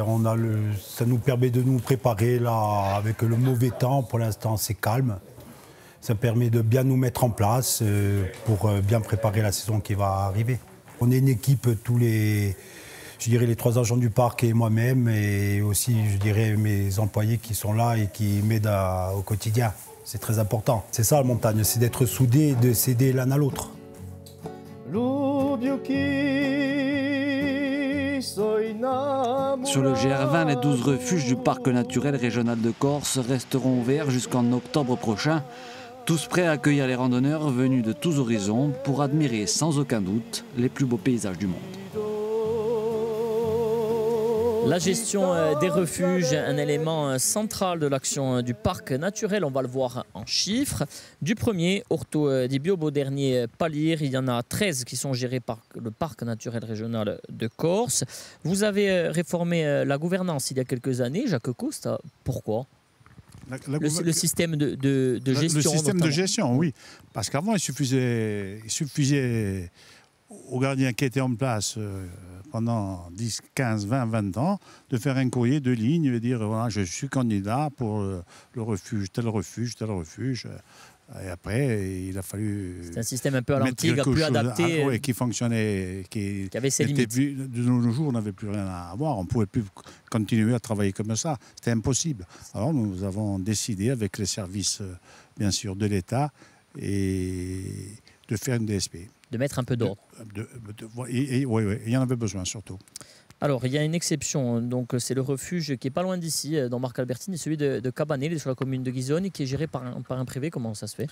Ça nous permet de nous préparer là, avec le mauvais temps. Pour l'instant, c'est calme. Ça permet de bien nous mettre en place pour bien préparer la saison qui va arriver. On est une équipe, les 3 agents du parc et moi-même, et aussi, je dirais, mes employés qui sont là et qui m'aident au quotidien. C'est très important. C'est ça, la montagne, c'est d'être soudés et de s'aider l'un à l'autre. Sur le GR20, les 12 refuges du parc naturel régional de Corse resteront ouverts jusqu'en octobre prochain, tous prêts à accueillir les randonneurs venus de tous horizons pour admirer sans aucun doute les plus beaux paysages du monde. La gestion des refuges, un élément central de l'action du parc naturel, on va le voir en chiffres. Du premier, Orto di Biobo, dernier Palir, il y en a 13 qui sont gérés par le parc naturel régional de Corse. Vous avez réformé la gouvernance il y a quelques années, Jacques Costa, pourquoi ? Le système de gestion. Le système notamment. de gestion, oui. Parce qu'avant, il suffisait aux gardiens qui étaient en place pendant 10, 15, 20 ans de faire un courrier de ligne et dire voilà, je suis candidat pour le refuge, tel refuge, tel refuge. Et après, il a fallu. C'est un système un peu à l'antique, plus adapté. Oui, qui fonctionnait, qui avait ses limites. De nos jours, on n'avait plus rien à voir. On ne pouvait plus continuer à travailler comme ça. C'était impossible. Alors, nous avons décidé, avec les services, bien sûr, de l'État, et de faire une DSP. De mettre un peu d'ordre. Oui, il y en avait besoin, surtout. Alors, il y a une exception, donc c'est le refuge qui est pas loin d'ici, dans Marc Albertine, celui de Cabanel, sur la commune de Ghisoni, qui est géré par un privé. Comment ça se fait ?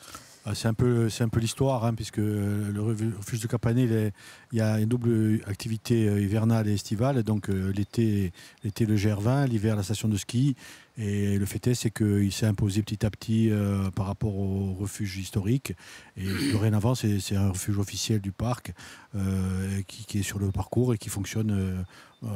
C'est un peu l'histoire, hein, puisque le refuge de Cabanel, il y a une double activité hivernale et estivale. Donc l'été le GR20, l'hiver la station de ski. Et le fait est, c'est qu'il s'est imposé petit à petit par rapport au refuge historique. Et dorénavant, c'est un refuge officiel du parc qui est sur le parcours et qui fonctionne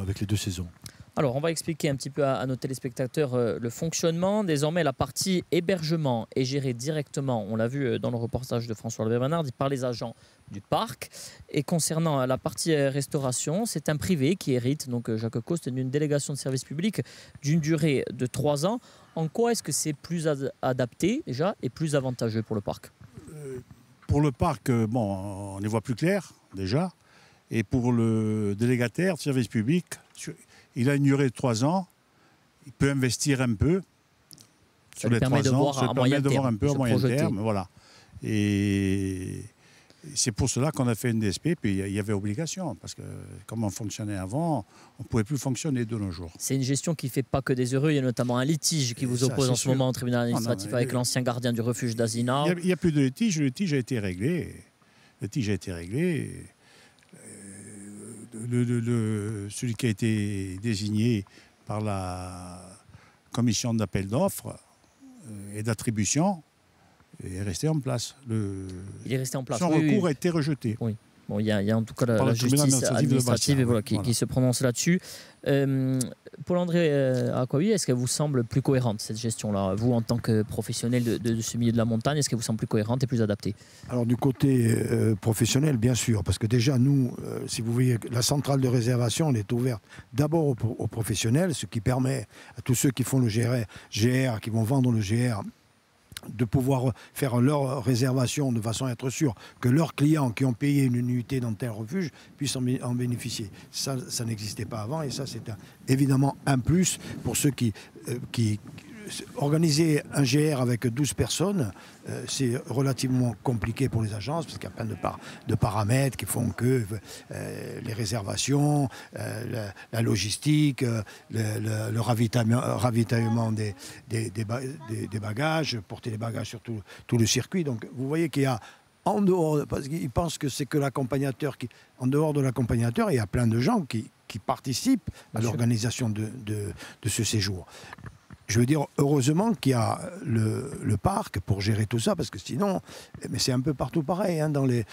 avec les 2 saisons. Alors, on va expliquer un petit peu à nos téléspectateurs le fonctionnement. Désormais, la partie hébergement est gérée directement, on l'a vu dans le reportage de François Albert-Bernard, par les agents du parc. Et concernant la partie restauration, c'est un privé qui hérite, donc Jacques Coste, d'une délégation de service public d'une durée de 3 ans. En quoi est-ce que c'est plus adapté déjà et plus avantageux pour le parc ? Pour le parc, on y voit plus clair déjà. Et pour le délégataire de service public, il a une durée de 3 ans. Il peut investir un peu sur les 3 ans. Ça permet de voir un peu à moyen terme. Voilà. Et c'est pour cela qu'on a fait une DSP. Puis il y avait obligation. Parce que comme on fonctionnait avant, on ne pouvait plus fonctionner de nos jours. C'est une gestion qui ne fait pas que des heureux. Il y a notamment un litige qui vous oppose en ce moment au tribunal administratif avec l'ancien gardien du refuge d'Azina. Il n'y a plus de litige. Le litige a été réglé. Celui qui a été désigné par la commission d'appel d'offres et d'attribution est resté en place. Il est resté en place. Son recours a été rejeté. Oui. Bon, il y a en tout cas la justice administrative qui se prononce là-dessus. Paul-André Acquaviva, est-ce qu'elle vous semble plus cohérente, cette gestion-là ? Vous, en tant que professionnel de ce milieu de la montagne, est-ce qu'elle vous semble plus cohérente et plus adaptée ? Alors, du côté professionnel, bien sûr, parce que déjà, nous, si vous voyez, la centrale de réservation, elle est ouverte d'abord aux professionnels, ce qui permet à tous ceux qui font le GR, qui vont vendre le GR, de pouvoir faire leur réservation de façon à être sûr que leurs clients qui ont payé une nuitée dans tel refuge puissent en bénéficier. Ça n'existait pas avant et ça c'est évidemment un plus pour ceux qui organiser un GR avec 12 personnes, c'est relativement compliqué pour les agences parce qu'il y a plein de paramètres qui font que les réservations, la logistique, le ravitaillement des bagages, porter les bagages sur tout le circuit. Donc vous voyez qu'il y a en dehors, parce qu'ils pensent que c'est que l'accompagnateur en dehors de l'accompagnateur, il y a plein de gens qui participent à l'organisation de ce séjour. Je veux dire, heureusement qu'il y a le parc pour gérer tout ça, parce que sinon, mais c'est un peu partout pareil, hein, dans les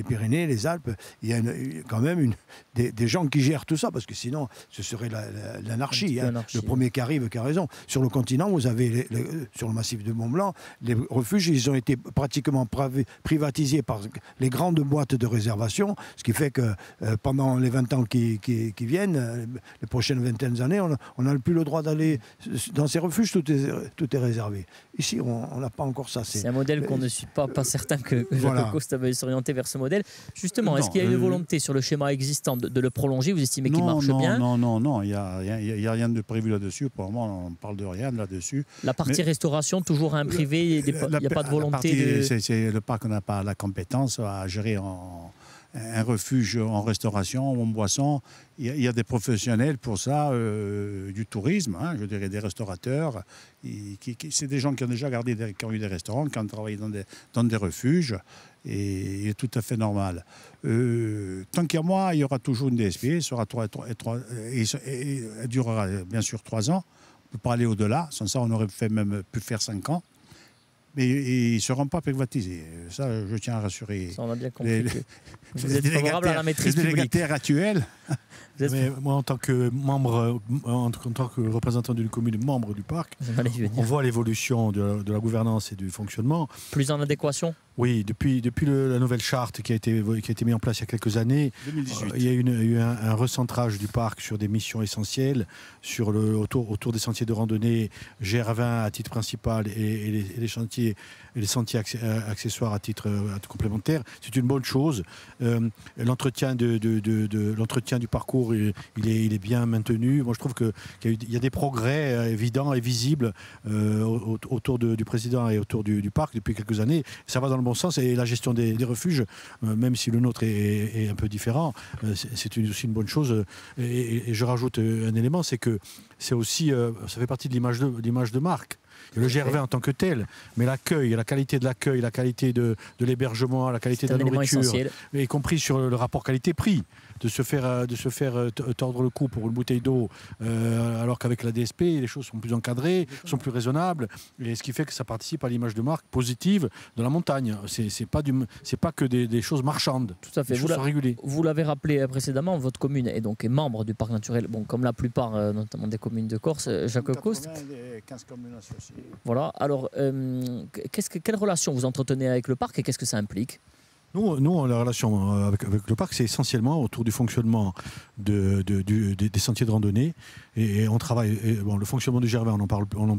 Pyrénées, les Alpes, il y a quand même des gens qui gèrent tout ça, parce que sinon, ce serait l'anarchie. Hein. Le premier qui arrive qui a raison. Sur le continent, vous avez, sur le massif de Mont-Blanc, les refuges, ils ont été pratiquement privatisés par les grandes boîtes de réservation, ce qui fait que pendant les 20 ans qui viennent, les prochaines vingtaines d'années, on n'a plus le droit d'aller dans ces refuges, tout est réservé. Ici, on n'a pas encore ça. C'est un modèle qu'on ne suit pas certain que Jacques Costa va s'orienter vers ce modèle. Justement, est-ce qu'il y a une volonté sur le schéma existant de le prolonger? Vous estimez qu'il marche bien? Non, il n'y a rien de prévu là-dessus. Pour le moment, on ne parle de rien là-dessus. La partie restauration, toujours à un privé, il n'y a pas de volonté Le parc n'a pas la compétence à gérer un refuge en restauration ou en boisson. Il y a des professionnels pour ça, du tourisme, hein, je dirais des restaurateurs. C'est des gens qui ont déjà qui ont eu des restaurants, qui ont travaillé dans des refuges, et il est tout à fait normal. Tant qu'il y a moi, il y aura toujours une DSP, elle durera bien sûr 3 ans. On ne peut pas aller au-delà, sans ça on aurait même pu faire 5 ans. Mais ils ne seront pas privatisés. Ça, je tiens à rassurer. Ça, on a bien compris. Vous êtes favorable à la maîtrise publique. Les délégataires actuels. Mais moi, en tant que membre, en tant que représentant d'une commune, membre du parc, on voit l'évolution de la gouvernance et du fonctionnement. Plus en adéquation? Oui, depuis la nouvelle charte qui a été mise en place il y a quelques années, 2018. Il y a eu un recentrage du parc sur des missions essentielles, autour des sentiers de randonnée, GR20 à titre principal et les sentiers accessoires à titre complémentaire. C'est une bonne chose. L'entretien du parcours, il est bien maintenu. Moi, je trouve qu'il y a des progrès évidents et visibles autour du président et autour du parc depuis quelques années. Ça va dans le bon sens, et la gestion des refuges, même si le nôtre est un peu différent, c'est aussi une bonne chose. Et je rajoute un élément, c'est que ça fait partie de l'image de marque. Le GR20 en tant que tel, mais l'accueil, la qualité de l'accueil, la qualité de l'hébergement, la qualité de la nourriture, y compris sur le rapport qualité-prix, de se faire tordre le cou pour une bouteille d'eau, alors qu'avec la DSP, les choses sont plus encadrées, sont plus raisonnables, et ce qui fait que ça participe à l'image de marque positive de la montagne. C'est pas que des choses marchandes. Tout à fait. Vous l'avez rappelé précédemment, votre commune est membre du parc naturel, comme la plupart, notamment des communes de Corse. Jacques Coste. 15 communes associées. Voilà. Alors, quelle relation vous entretenez avec le parc et qu'est-ce que ça implique? Nous, la relation avec le parc, c'est essentiellement autour du fonctionnement des sentiers de randonnée. Et on travaille. Le fonctionnement du GR20, on en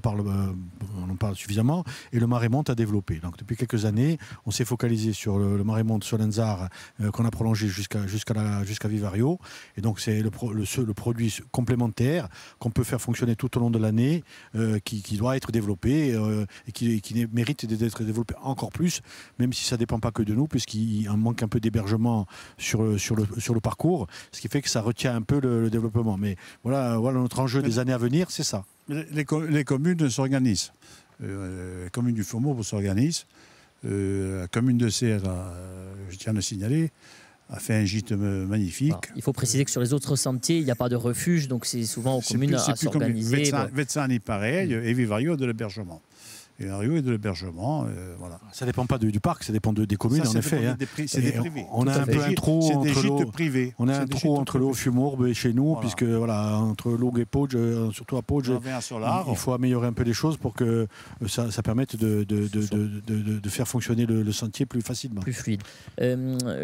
parle suffisamment. Et le Marémonte à développer. Donc, depuis quelques années, on s'est focalisé sur le Marémonte Solenzar qu'on a prolongé jusqu'à Vivario. Et donc, c'est le produit complémentaire qu'on peut faire fonctionner tout au long de l'année, qui doit être développé et qui mérite d'être développé encore plus, même si ça ne dépend pas que de nous, puisqu'il manque un peu d'hébergement sur le parcours, ce qui fait que ça retient un peu le développement. Mais voilà notre enjeu des années à venir, c'est ça. Les communes s'organisent. Les communes du Faubourg s'organisent. La commune de Serres, je tiens à le signaler, a fait un gîte magnifique. Alors, il faut préciser que sur les autres sentiers, il n'y a pas de refuge, donc c'est souvent aux communes à s'organiser. Vetzani, pareil, et Vivario de l'hébergement. Et de l'hébergement, voilà. Ça ne dépend pas du parc, ça dépend des communes, en effet. C'est des privés. On a un peu un trou entre l'eau Fiumourbe et chez nous, voilà. Puisque entre Lourdes et Pogge, surtout à Pogge, il faut améliorer un peu les choses pour que ça permette de faire fonctionner le sentier plus facilement. Plus fluide.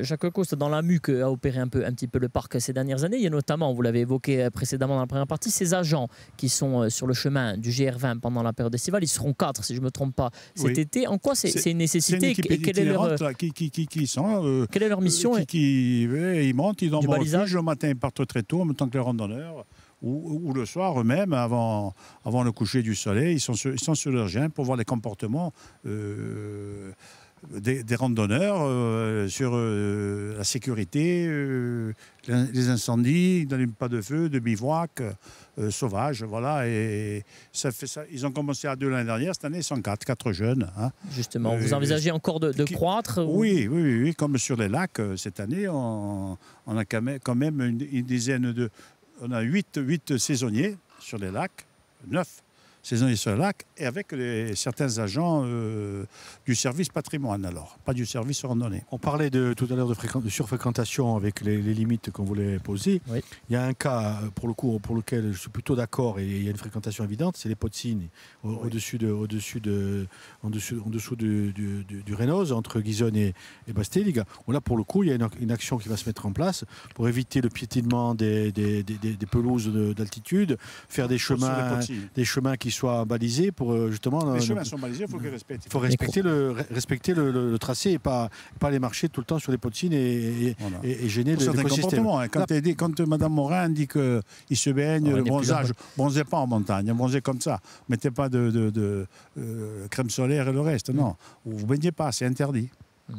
Jacques Coste, dans la MUC, a opéré un petit peu le parc ces dernières années. Il y a notamment, vous l'avez évoqué précédemment dans la première partie, ces agents qui sont sur le chemin du GR20 pendant la période estivale. Ils seront 4, si je ne me trompe pas, cet été. En quoi c'est une nécessité? Quelle est leur mission? Ils montent, ils ont le matin, ils partent très tôt, en même temps que les randonneurs. ou le soir eux-mêmes, avant le coucher du soleil, ils sont sur leur gin pour voir les comportements des randonneurs sur la sécurité, les incendies, pas de feu, de bivouac sauvage, voilà. Et ça fait ça. Ils ont commencé à 2 l'année dernière, cette année ils sont 4 jeunes. Hein. Justement, vous envisagez encore de croître oui, comme sur les lacs, cette année, on a quand même une dizaine de... On a 8 saisonniers sur les lacs, 9 saisonniers sur le lac, et avec certains agents du service patrimoine, alors, pas du service randonnée. On parlait tout à l'heure de surfréquentation avec les limites qu'on voulait poser. Oui. Il y a un cas, pour lequel je suis plutôt d'accord, et il y a une fréquentation évidente, c'est les Pozzini, en dessous du Rénose, entre Ghisone et Basteliga. Là, pour le coup, il y a une action qui va se mettre en place pour éviter le piétinement des pelouses d'altitude, faire des chemins qui soient balisés pour justement... Les chemins sont balisés, il faut qu'ils respectent. Il faut respecter le tracé et pas aller marcher tout le temps sur les Pozzini et gêner l'écosystème. Quand Mme Morin dit qu'il se baigne, le bronzage, bronzez pas en montagne, bronzez comme ça. Mettez pas de crème solaire et le reste, non. Vous ne baignez pas, c'est interdit.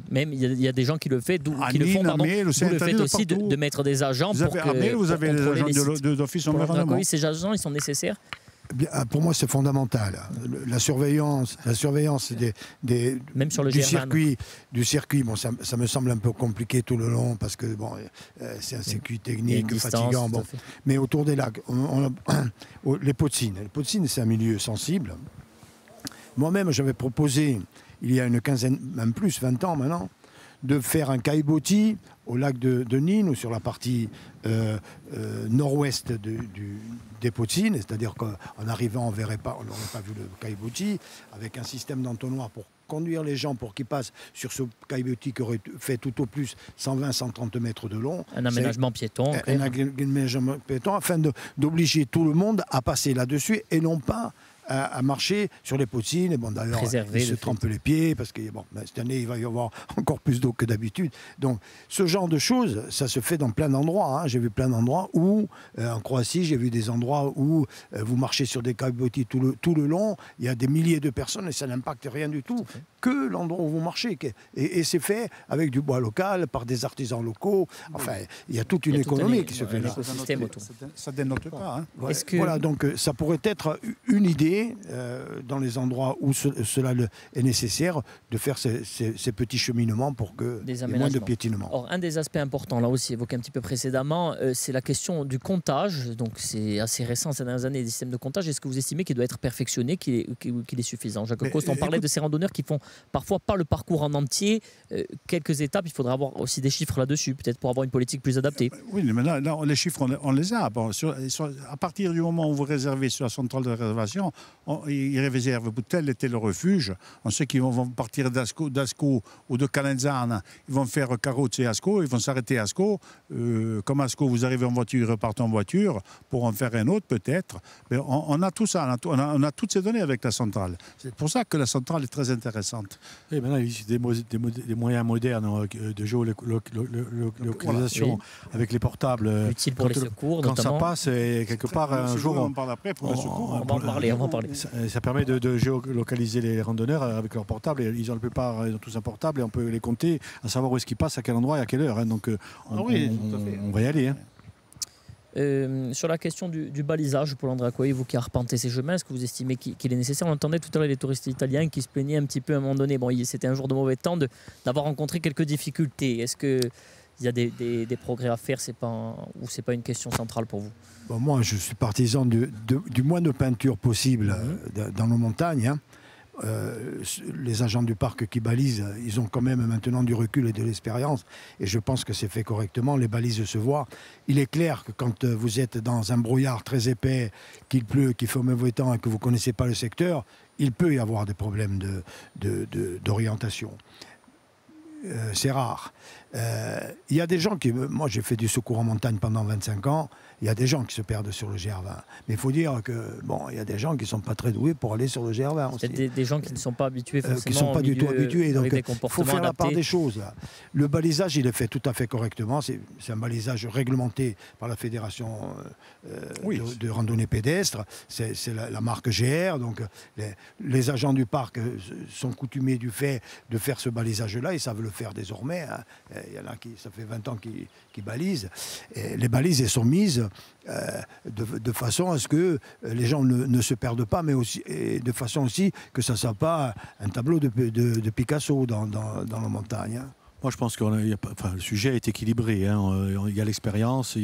Même il y a des gens qui le font, d'où le fait aussi de mettre des agents vous avez les agents d'office environnement. Ces agents, ils sont nécessaires. Pour moi, c'est fondamental. La surveillance même sur le du circuit. Bon, ça me semble un peu compliqué tout le long parce que c'est un circuit technique fatigant. Bon. Mais autour des lacs, les Pozzini. Les Pozzini, c'est un milieu sensible. Moi-même, j'avais proposé, il y a une quinzaine, même plus, 20 ans maintenant, de faire un caillebotis au lac de Nîmes ou sur la partie nord-ouest des Pozzini, c'est-à-dire qu'en arrivant, on n'aurait pas vu le caillebotis, avec un système d'entonnoir pour conduire les gens pour qu'ils passent sur ce caillebotis qui aurait fait tout au plus 120-130 mètres de long. Un aménagement piéton. Un aménagement piéton afin d'obliger tout le monde à passer là-dessus et non pas à marcher sur les Pozzini. Bon, d'ailleurs, ils se trempent les pieds parce que cette année, il va y avoir encore plus d'eau que d'habitude. Donc, ce genre de choses, ça se fait dans plein d'endroits. Hein. J'ai vu plein d'endroits où, en Croatie, j'ai vu des endroits où vous marchez sur des caillebotis tout le long. Il y a des milliers de personnes et ça n'impacte rien du tout que l'endroit où vous marchez. Et c'est fait avec du bois local, par des artisans locaux. Enfin, il y a toute une économie qui se fait là. Ça ne dénote pas. Hein. Ouais. Voilà, donc ça pourrait être une idée dans les endroits où cela est nécessaire de faire ces petits cheminements pour qu'il y ait moins de piétinement. Or, un des aspects importants, là aussi évoqué un petit peu précédemment, c'est la question du comptage. Donc c'est assez récent ces dernières années, les systèmes de comptage. Est-ce que vous estimez qu'il doit être perfectionné, qu'il est suffisant? Jacques Coste, on parlait de ces randonneurs qui font parfois pas le parcours en entier, quelques étapes. Il faudra avoir aussi des chiffres là-dessus, peut-être pour avoir une politique plus adaptée. Oui, mais là les chiffres, on les a. Bon, à partir du moment où vous réservez sur la centrale de réservation, ils réservent tel et tel refuge. On sait qu'ils vont partir d'Ascot ou de Calenzane. Ils vont faire Carrozze et Ascot. Ils vont s'arrêter à Ascot. Comme Ascot, vous arrivez en voiture, ils repartent en voiture pour en faire un autre peut-être. Mais on a tout ça. On a toutes ces données avec la centrale. C'est pour ça que la centrale est très intéressante. Et maintenant, il y a des moyens modernes de géolocalisation avec les portables. Utile pour les secours, quand notamment. Ça passe, et quelque part, un jour... On parle après pour les secours. On va en parler. Ça permet de géolocaliser les randonneurs avec leur portable. Ils ont tous un portable et on peut les compter, à savoir où est-ce qu'ils passent, à quel endroit et à quelle heure. Hein. Donc on va y aller. Hein. Sur la question du balisage, Paul André, vous qui arpentez ces chemins, est-ce que vous estimez qu'il est nécessaire? On entendait tout à l'heure les touristes italiens qui se plaignaient un petit peu à un moment donné. Bon, c'était un jour de mauvais temps d'avoir rencontré quelques difficultés. Est-ce qu'il y a des progrès à faire ou c'est pas une question centrale pour vous? Bon, moi, je suis partisan du moins de peinture possible dans nos montagnes. Hein. Les agents du parc qui balisent, ils ont quand même maintenant du recul et de l'expérience et je pense que c'est fait correctement, les balises se voient. Il est clair que quand vous êtes dans un brouillard très épais, qu'il pleut, qu'il fait mauvais temps et que vous ne connaissez pas le secteur, il peut y avoir des problèmes d'orientation. C'est rare. Il y a des gens qui... Moi, j'ai fait du secours en montagne pendant 25 ans. Il y a des gens qui se perdent sur le GR20. Mais il faut dire que, bon, il y a des gens qui ne sont pas très doués pour aller sur le GR20 aussi. Des gens qui ne sont pas habitués forcément qui ne sont pas du tout habitués. Donc, il faut faire la part adaptés. des choses. Là. Le balisage, il est fait tout à fait correctement. C'est un balisage réglementé par la Fédération de randonnée pédestre. C'est la marque GR. Donc, les agents du parc sont coutumés du fait de faire ce balisage-là. Ils savent le faire désormais. Hein. Il y en a qui, ça fait 20 ans qui balisent. Et les balises, elles sont mises de façon à ce que les gens ne se perdent pas, mais aussi, et de façon aussi que ça ne soit pas un tableau de Picasso dans la montagne. Hein. Moi, je pense que le sujet est équilibré. Hein. Il y a l'expérience,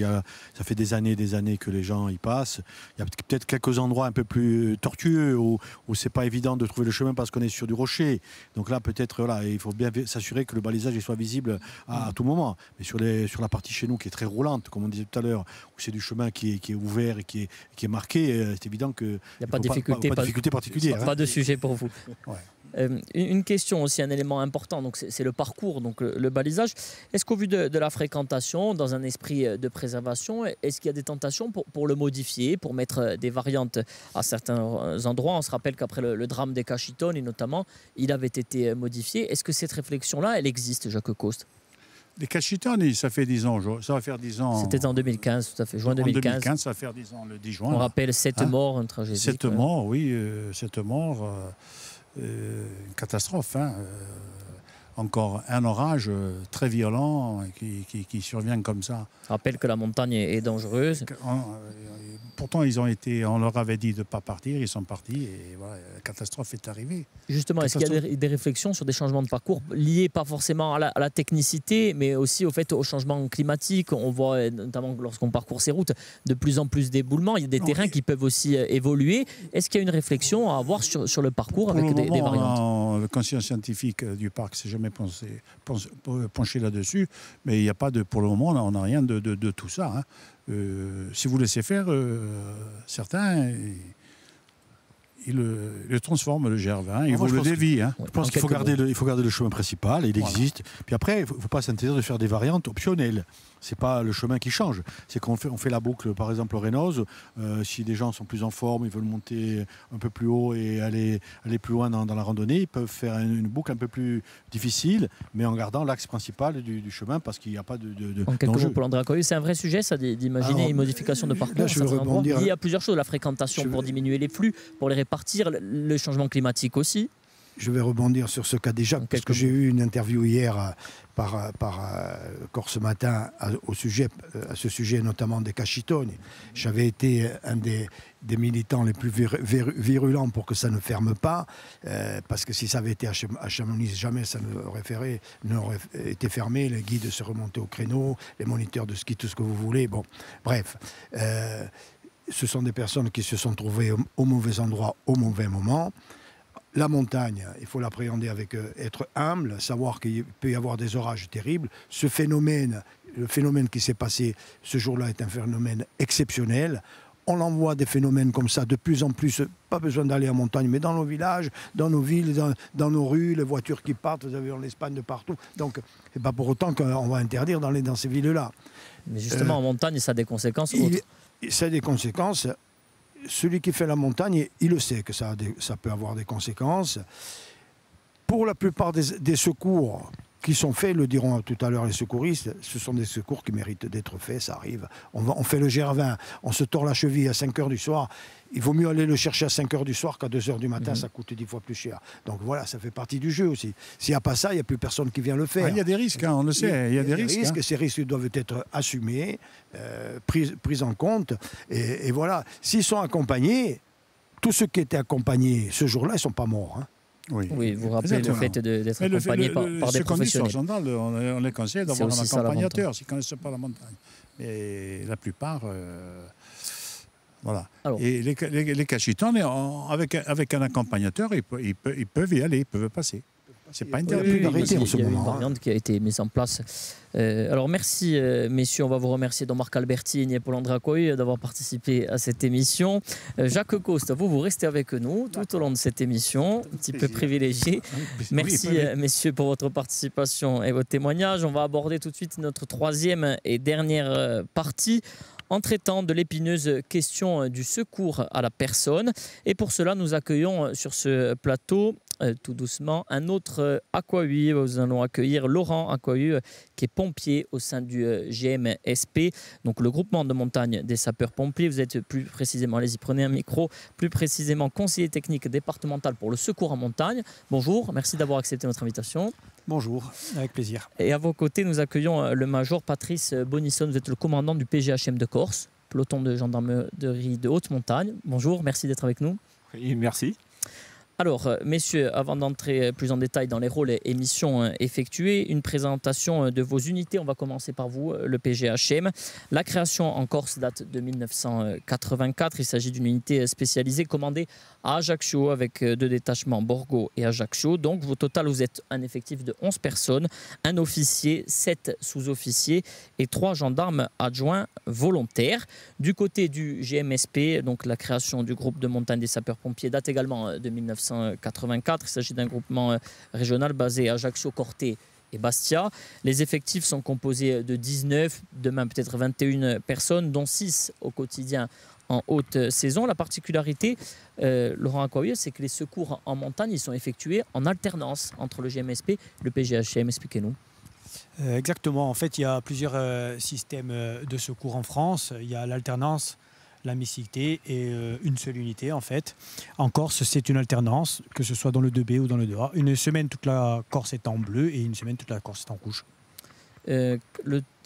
ça fait des années que les gens y passent. Il y a peut-être quelques endroits un peu plus tortueux où c'est pas évident de trouver le chemin parce qu'on est sur du rocher. Donc là, peut-être, voilà, il faut bien s'assurer que le balisage soit visible à tout moment. Mais sur la partie chez nous qui est très roulante, comme on disait tout à l'heure, où c'est du chemin qui est ouvert et qui est marqué, c'est évident qu'il n'y a pas de difficulté particulière. Pas de sujet pour vous. Ouais. Une question aussi, un élément important, donc c'est le parcours, donc le balisage. Est-ce qu'au vu de la fréquentation, dans un esprit de préservation, est-ce qu'il y a des tentations pour le modifier, pour mettre des variantes à certains endroits? On se rappelle qu'après le drame des Cachitoni, notamment, il avait été modifié. Est-ce que cette réflexion-là, elle existe, Jacques Coste? Les Cachitoni, ça fait 10 ans. Ça va faire 10 ans. C'était en 2015, tout à fait, juin 2015. En 2015, ça va faire 10 ans, le 10 juin. On rappelle 7 morts, une tragédie. 7 morts, oui, 7 morts. Une catastrophe. Hein. Encore un orage très violent qui survient comme ça. Je rappelle que la montagne est dangereuse. Pourtant, on leur avait dit de ne pas partir, ils sont partis et voilà, la catastrophe est arrivée. Justement, est-ce qu'il y a des réflexions sur des changements de parcours liés pas forcément à la technicité, mais aussi au changement climatique? On voit notamment lorsqu'on parcourt ces routes de plus en plus d'éboulements. Il y a des terrains qui peuvent aussi évoluer. Est-ce qu'il y a une réflexion à avoir sur le parcours avec des variantes? Le conseil scientifique du parc s'est jamais penché là-dessus, mais il n'y a pas pour le moment, on n'a rien de tout ça. Hein. Si vous laissez faire, certains, ils le transforment, le GR20, ils vous le dévient. Hein. Je pense qu'il faut garder le chemin principal, il existe. Puis après, il ne faut pas s'interdire de faire des variantes optionnelles. Ce n'est pas le chemin qui change. C'est qu'on fait la boucle, par exemple, au Rénose. Si des gens sont plus en forme, ils veulent monter un peu plus haut et aller plus loin dans la randonnée, ils peuvent faire une boucle un peu plus difficile, mais en gardant l'axe principal du chemin parce qu'il n'y a pas de en quelques mots, Paul André Accoyer, c'est un vrai sujet, ça, d'imaginer une modification de parcours. Il y a plusieurs choses, la fréquentation pour diminuer les flux, pour les répartir, le changement climatique aussi. Je vais rebondir sur ce cas déjà, parce que j'ai eu une interview hier par Corse Matin à ce sujet notamment des Cachitoni. J'avais été un des militants les plus virulents pour que ça ne ferme pas, parce que si ça avait été à Chamonix, jamais ça n'aurait été fermé. Les guides se remontaient au créneau, les moniteurs de ski, tout ce que vous voulez. Bon, bref. Ce sont des personnes qui se sont trouvées au mauvais endroit, au mauvais moment. La montagne, il faut l'appréhender avec être humble, savoir qu'il peut y avoir des orages terribles. Le phénomène qui s'est passé ce jour-là est un phénomène exceptionnel. On en voit des phénomènes comme ça de plus en plus, pas besoin d'aller en montagne, mais dans nos villages, dans nos villes, dans nos rues, les voitures qui partent, vous avez en Espagne de partout. Donc, c'est pas pour autant qu'on va interdire d'aller dans ces villes-là. Mais justement, en montagne, ça a des conséquences autres. Ça a des conséquences. Celui qui fait la montagne, il le sait que ça peut avoir des conséquences. Pour la plupart des secours qui sont faits, le diront tout à l'heure les secouristes, ce sont des secours qui méritent d'être faits, ça arrive. On fait le GR20, on se tord la cheville à 5 h du soir, il vaut mieux aller le chercher à 5 h du soir qu'à 2 h du matin, ça coûte 10 fois plus cher. Donc voilà, ça fait partie du jeu aussi. S'il n'y a pas ça, il n'y a plus personne qui vient le faire. Il y a des risques, hein, on le sait, il y a des risques. Hein. Ces risques doivent être assumés, pris en compte, et voilà. S'ils sont accompagnés, tous ceux qui étaient accompagnés ce jour-là, ils ne sont pas morts. Hein. Oui, vous rappelez le fait d'être accompagné par des professionnels. On les conseille d'avoir un accompagnateur s'ils ne connaissent pas la montagne. Mais la plupart, voilà. Alors, et les Cachitoni, avec un accompagnateur, ils peuvent y aller, ils peuvent passer. C'est pas interdit d'arrêter en ce moment. Il y a une moment. variante qui a été mise en place. Alors merci messieurs, on va vous remercier donc Marc Albertini et Paul-André Acquavive d'avoir participé à cette émission. Jacques Coste, vous restez avec nous tout au long de cette émission, un petit peu privilégié. Merci messieurs pour votre participation et votre témoignage. On va aborder tout de suite notre troisième et dernière partie en traitant de l'épineuse question du secours à la personne. Et pour cela, nous accueillons sur ce plateau tout doucement un autre Acquavive. Nous allons accueillir Laurent Acquavive qui est pompier au sein du GMSP, donc le groupement de montagne des sapeurs-pompiers. Vous êtes plus précisément, allez-y, prenez un micro, plus précisément conseiller technique départemental pour le secours en montagne. Bonjour, merci d'avoir accepté notre invitation. Bonjour, avec plaisir. Et à vos côtés, nous accueillons le major Patrice Bonisson. Vous êtes le commandant du PGHM de Corse, peloton de gendarmerie de haute montagne. Bonjour, merci d'être avec nous. Oui, merci. Alors, messieurs, avant d'entrer plus en détail dans les rôles et missions effectuées, une présentation de vos unités. On va commencer par vous, le PGHM. La création en Corse date de 1984. Il s'agit d'une unité spécialisée commandée à Ajaccio avec 2 détachements, Borgo et Ajaccio. Donc, au total, vous êtes un effectif de 11 personnes, un officier, 7 sous-officiers et 3 gendarmes adjoints volontaires. Du côté du GMSP, donc la création du groupe de montagne des sapeurs-pompiers date également de 1984. Il s'agit d'un groupement régional basé à Ajaccio, Corté et Bastia. Les effectifs sont composés de 19, demain peut-être 21 personnes, dont 6 au quotidien en haute saison. La particularité, Laurent Acquavive, c'est que les secours en montagne ils sont effectués en alternance entre le GMSP et le PGHM. Expliquez-nous. Exactement. En fait, il y a plusieurs systèmes de secours en France. Il y a l'alternance, la mixité et une seule unité en fait. En Corse, c'est une alternance, que ce soit dans le 2B ou dans le 2A. Une semaine, toute la Corse est en bleu et une semaine, toute la Corse est en rouge.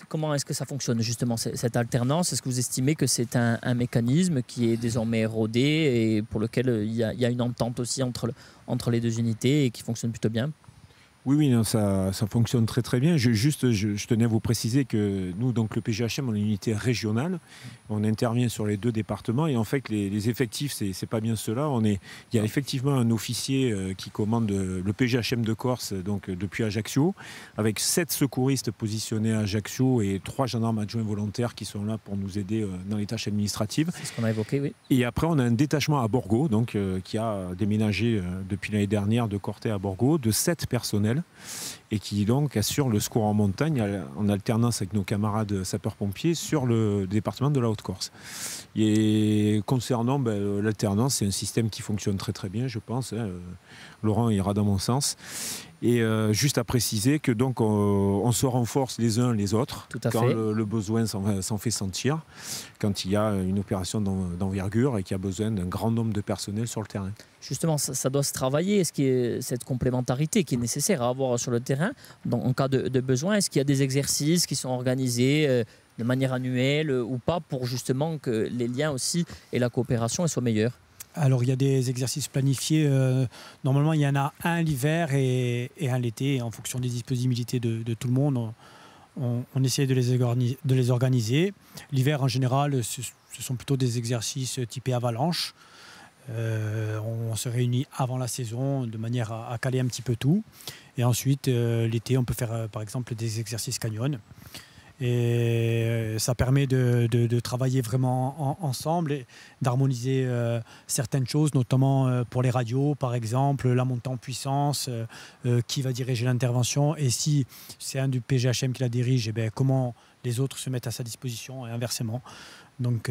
Comment est-ce que ça fonctionne justement cette alternance? Est-ce que vous estimez que c'est un mécanisme qui est désormais rodé et pour lequel il y a une entente aussi entre les 2 unités et qui fonctionne plutôt bien? Oui, non, ça fonctionne très très bien. Je tenais à vous préciser que nous, donc le PGHM, on est une unité régionale. On intervient sur les 2 départements et en fait les effectifs, c'est pas bien cela. Il y a effectivement un officier qui commande le PGHM de Corse, donc depuis Ajaccio, avec 7 secouristes positionnés à Ajaccio et 3 gendarmes adjoints volontaires qui sont là pour nous aider dans les tâches administratives. C'est ce qu'on a évoqué, oui. Et après, on a un détachement à Borgo, donc qui a déménagé depuis l'année dernière de Corté à Borgo, de 7 personnels. Et qui donc assure le secours en montagne en alternance avec nos camarades sapeurs-pompiers sur le département de la Haute-Corse. Et concernant l'alternance, c'est un système qui fonctionne très très bien, je pense. Laurent ira dans mon sens. Et juste à préciser que donc on se renforce les uns les autres quand le besoin s'en fait sentir, quand il y a une opération d'envergure et qu'il y a besoin d'un grand nombre de personnel sur le terrain. Justement, ça doit se travailler. Est-ce qu'il y a cette complémentarité qui est nécessaire à avoir sur le terrain en cas de besoin? Est-ce qu'il y a des exercices qui sont organisés de manière annuelle ou pas pour justement que les liens aussi et la coopération soient meilleurs? Alors, il y a des exercices planifiés. Normalement, il y en a un l'hiver et un l'été. En fonction des disponibilités de tout le monde, on essaie de les organiser. L'hiver, en général, ce sont plutôt des exercices typés avalanche. On se réunit avant la saison de manière à caler un petit peu tout. Et ensuite, l'été, on peut faire, par exemple, des exercices canyon. Et ça permet de travailler vraiment ensemble et d'harmoniser certaines choses, notamment pour les radios, par exemple, la montée en puissance, qui va diriger l'intervention et si c'est un du PGHM qui la dirige, comment les autres se mettent à sa disposition et inversement. Donc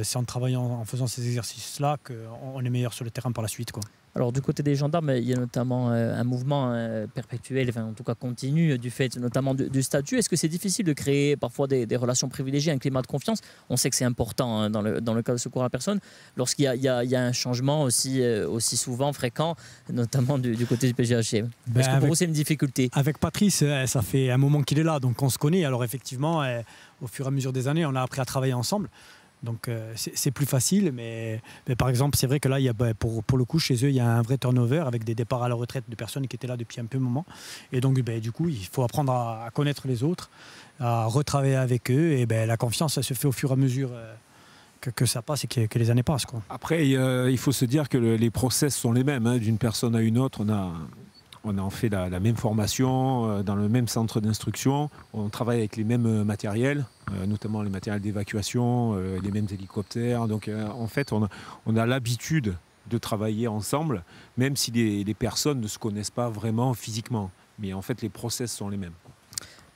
c'est en travaillant, en faisant ces exercices-là qu'on est meilleur sur le terrain par la suite, quoi. Alors du côté des gendarmes, il y a notamment un mouvement perpétuel, enfin, en tout cas continu, du fait notamment du statut. Est-ce que c'est difficile de créer parfois des relations privilégiées, un climat de confiance? On sait que c'est important dans le cas de secours à la personne. Lorsqu'il y a un changement aussi souvent, fréquent, notamment du côté du PGHM. Est-ce que pour vous c'est une difficulté? Avec Patrice, ça fait un moment qu'il est là, donc on se connaît. Alors effectivement, au fur et à mesure des années, on a appris à travailler ensemble. Donc c'est plus facile, mais par exemple, c'est vrai que là, il y a, pour le coup, chez eux, il y a un vrai turnover avec des départs à la retraite de personnes qui étaient là depuis un peu de moment. Et donc, du coup, il faut apprendre à connaître les autres, à retravailler avec eux. Et la confiance, ça se fait au fur et à mesure que ça passe et que les années passent, quoi. Après, il faut se dire que les process sont les mêmes. D'une personne à une autre, On a fait la même formation, dans le même centre d'instruction. On travaille avec les mêmes matériels, notamment les matériels d'évacuation, les mêmes hélicoptères. Donc en fait, on a l'habitude de travailler ensemble, même si les personnes ne se connaissent pas vraiment physiquement. Mais en fait, les process sont les mêmes.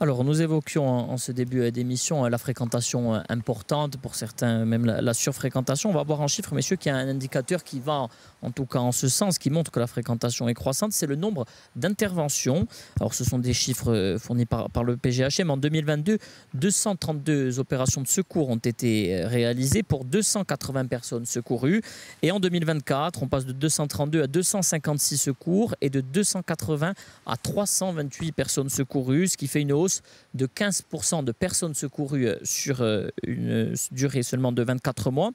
Alors, nous évoquions en ce début d'émission la fréquentation importante, pour certains même la surfréquentation. On va voir en chiffres, messieurs, qu'il y a un indicateur qui va, en tout cas en ce sens, qui montre que la fréquentation est croissante, c'est le nombre d'interventions. Alors, ce sont des chiffres fournis par le PGHM. En 2022, 232 opérations de secours ont été réalisées pour 280 personnes secourues. Et en 2024, on passe de 232 à 256 secours et de 280 à 328 personnes secourues, ce qui fait une hausse de 15% de personnes secourues sur une durée seulement de 24 mois.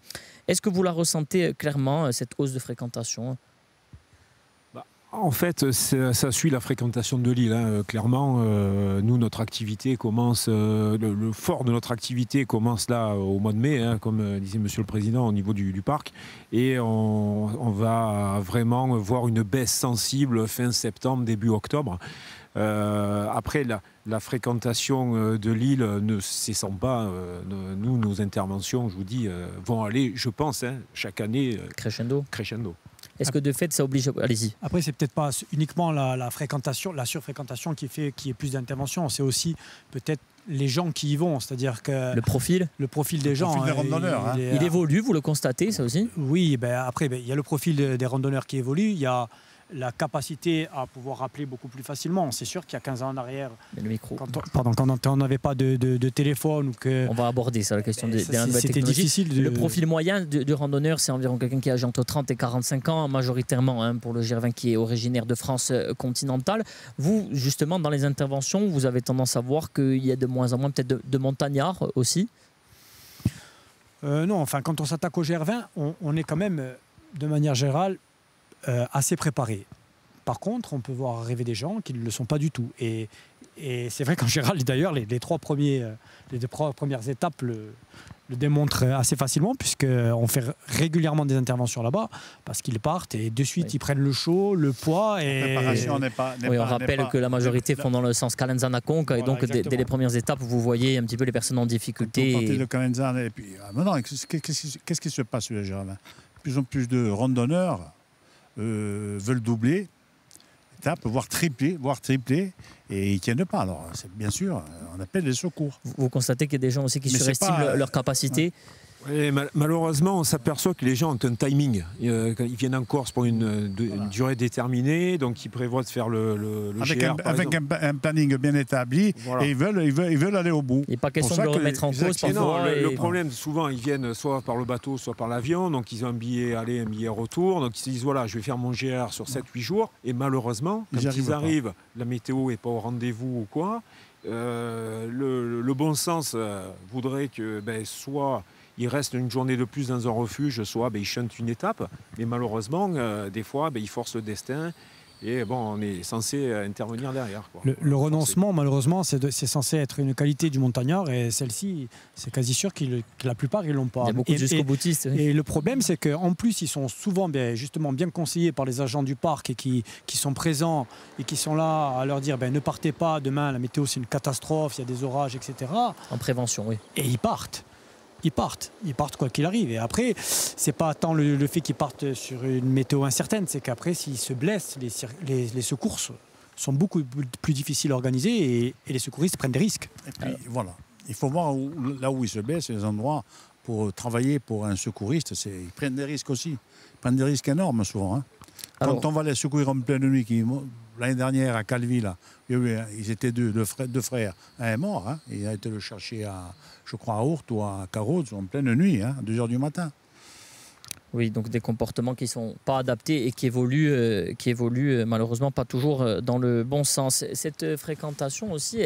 Est-ce que vous la ressentez clairement, cette hausse de fréquentation ? En fait, ça suit la fréquentation de l'île. Clairement, nous, notre activité commence, le fort de notre activité commence là au mois de mai, comme disait Monsieur le Président, au niveau du parc. Et on va vraiment voir une baisse sensible fin septembre, début octobre. Après, la fréquentation de l'île ne cessant pas. Nous, nos interventions, je vous dis, vont aller, je pense, chaque année crescendo. Est-ce que de fait, ça oblige... Allez-y. Après, c'est peut-être pas uniquement la fréquentation, la surfréquentation qui fait qu'il y ait plus d'interventions. C'est aussi peut-être les gens qui y vont. C'est-à-dire que... Le profil des gens. Le profil des randonneurs. Il évolue, vous le constatez, ça aussi ? Oui, après, il y a le profil des randonneurs qui évolue. Il y a la capacité à pouvoir rappeler beaucoup plus facilement. C'est sûr qu'il y a 15 ans en arrière, le micro. Quand on n'avait pas de téléphone ou que... On va aborder ça, la question des nouvelles technologies. C'était difficile. Le profil moyen du randonneur, c'est environ quelqu'un qui est âgé entre 30 et 45 ans, majoritairement pour le GR20 qui est originaire de France continentale. Vous, justement, dans les interventions, vous avez tendance à voir qu'il y a de moins en moins peut-être de montagnards aussi ? Non, enfin, quand on s'attaque au GR20, on est quand même, de manière générale, assez préparé. Par contre, on peut voir arriver des gens qui ne le sont pas du tout. Et c'est vrai qu'en général, d'ailleurs, les trois premières étapes le démontrent assez facilement, puisqu'on fait régulièrement des interventions là-bas, parce qu'ils partent et de suite, ils prennent le chaud, le poids. Et... on rappelle que la majorité font dans le sens Calenzane-Conques, et donc dès les premières étapes, vous voyez un petit peu les personnes en difficulté. Vous partez de Calenzane, et puis maintenant, qu'est-ce qui se passe sur le GR20 ? De plus en plus de randonneurs veulent doubler étape, voire tripler, et ils ne tiennent pas. Alors, bien sûr, on appelle les secours. Vous constatez qu'il y a des gens aussi qui surestiment leur capacité. Oui, malheureusement, on s'aperçoit que les gens ont un timing. Ils viennent en Corse pour une durée déterminée, donc ils prévoient de faire le GR. Avec un planning bien établi, voilà. Et ils veulent aller au bout. Il n'est pas question de le remettre en cause parfois. Le problème, souvent, ils viennent soit par le bateau, soit par l'avion, donc ils ont un billet aller, un billet retour, donc ils se disent, voilà, je vais faire mon GR sur 7-8 jours, et malheureusement, quand ils arrivent, la météo n'est pas au rendez-vous ou quoi, le bon sens voudrait que soit... il reste une journée de plus dans un refuge, soit ils chantent une étape, mais malheureusement, des fois, ils forcent le destin et on est censé intervenir derrière. Le renoncement, malheureusement, c'est censé être une qualité du montagnard, et celle-ci, c'est quasi sûr que la plupart, ils ne l'ont pas. Il y a beaucoup de jusqu'au-boutistes. Oui. Et le problème, c'est qu'en plus, ils sont souvent justement bien conseillés par les agents du parc et qui sont présents et qui sont là à leur dire ne partez pas, demain, la météo, c'est une catastrophe, il y a des orages, etc. En prévention, oui. Et ils partent. Ils partent quoi qu'il arrive. Et après, c'est pas tant le fait qu'ils partent sur une météo incertaine, c'est qu'après, s'ils se blessent, les secours sont beaucoup plus difficiles à organiser et les secouristes prennent des risques. Et puis voilà, il faut voir là où ils se blessent, les endroits pour travailler pour un secouriste, ils prennent des risques aussi. Ils prennent des risques énormes souvent. Quand on va les secourir en pleine nuit, l'année dernière à Calvi, ils étaient deux frères. Un est mort, il a été le chercher je crois à Ourthe ou à Carroz en pleine nuit, à 2h du matin. Oui, donc des comportements qui ne sont pas adaptés et qui évoluent malheureusement pas toujours dans le bon sens. Cette fréquentation aussi,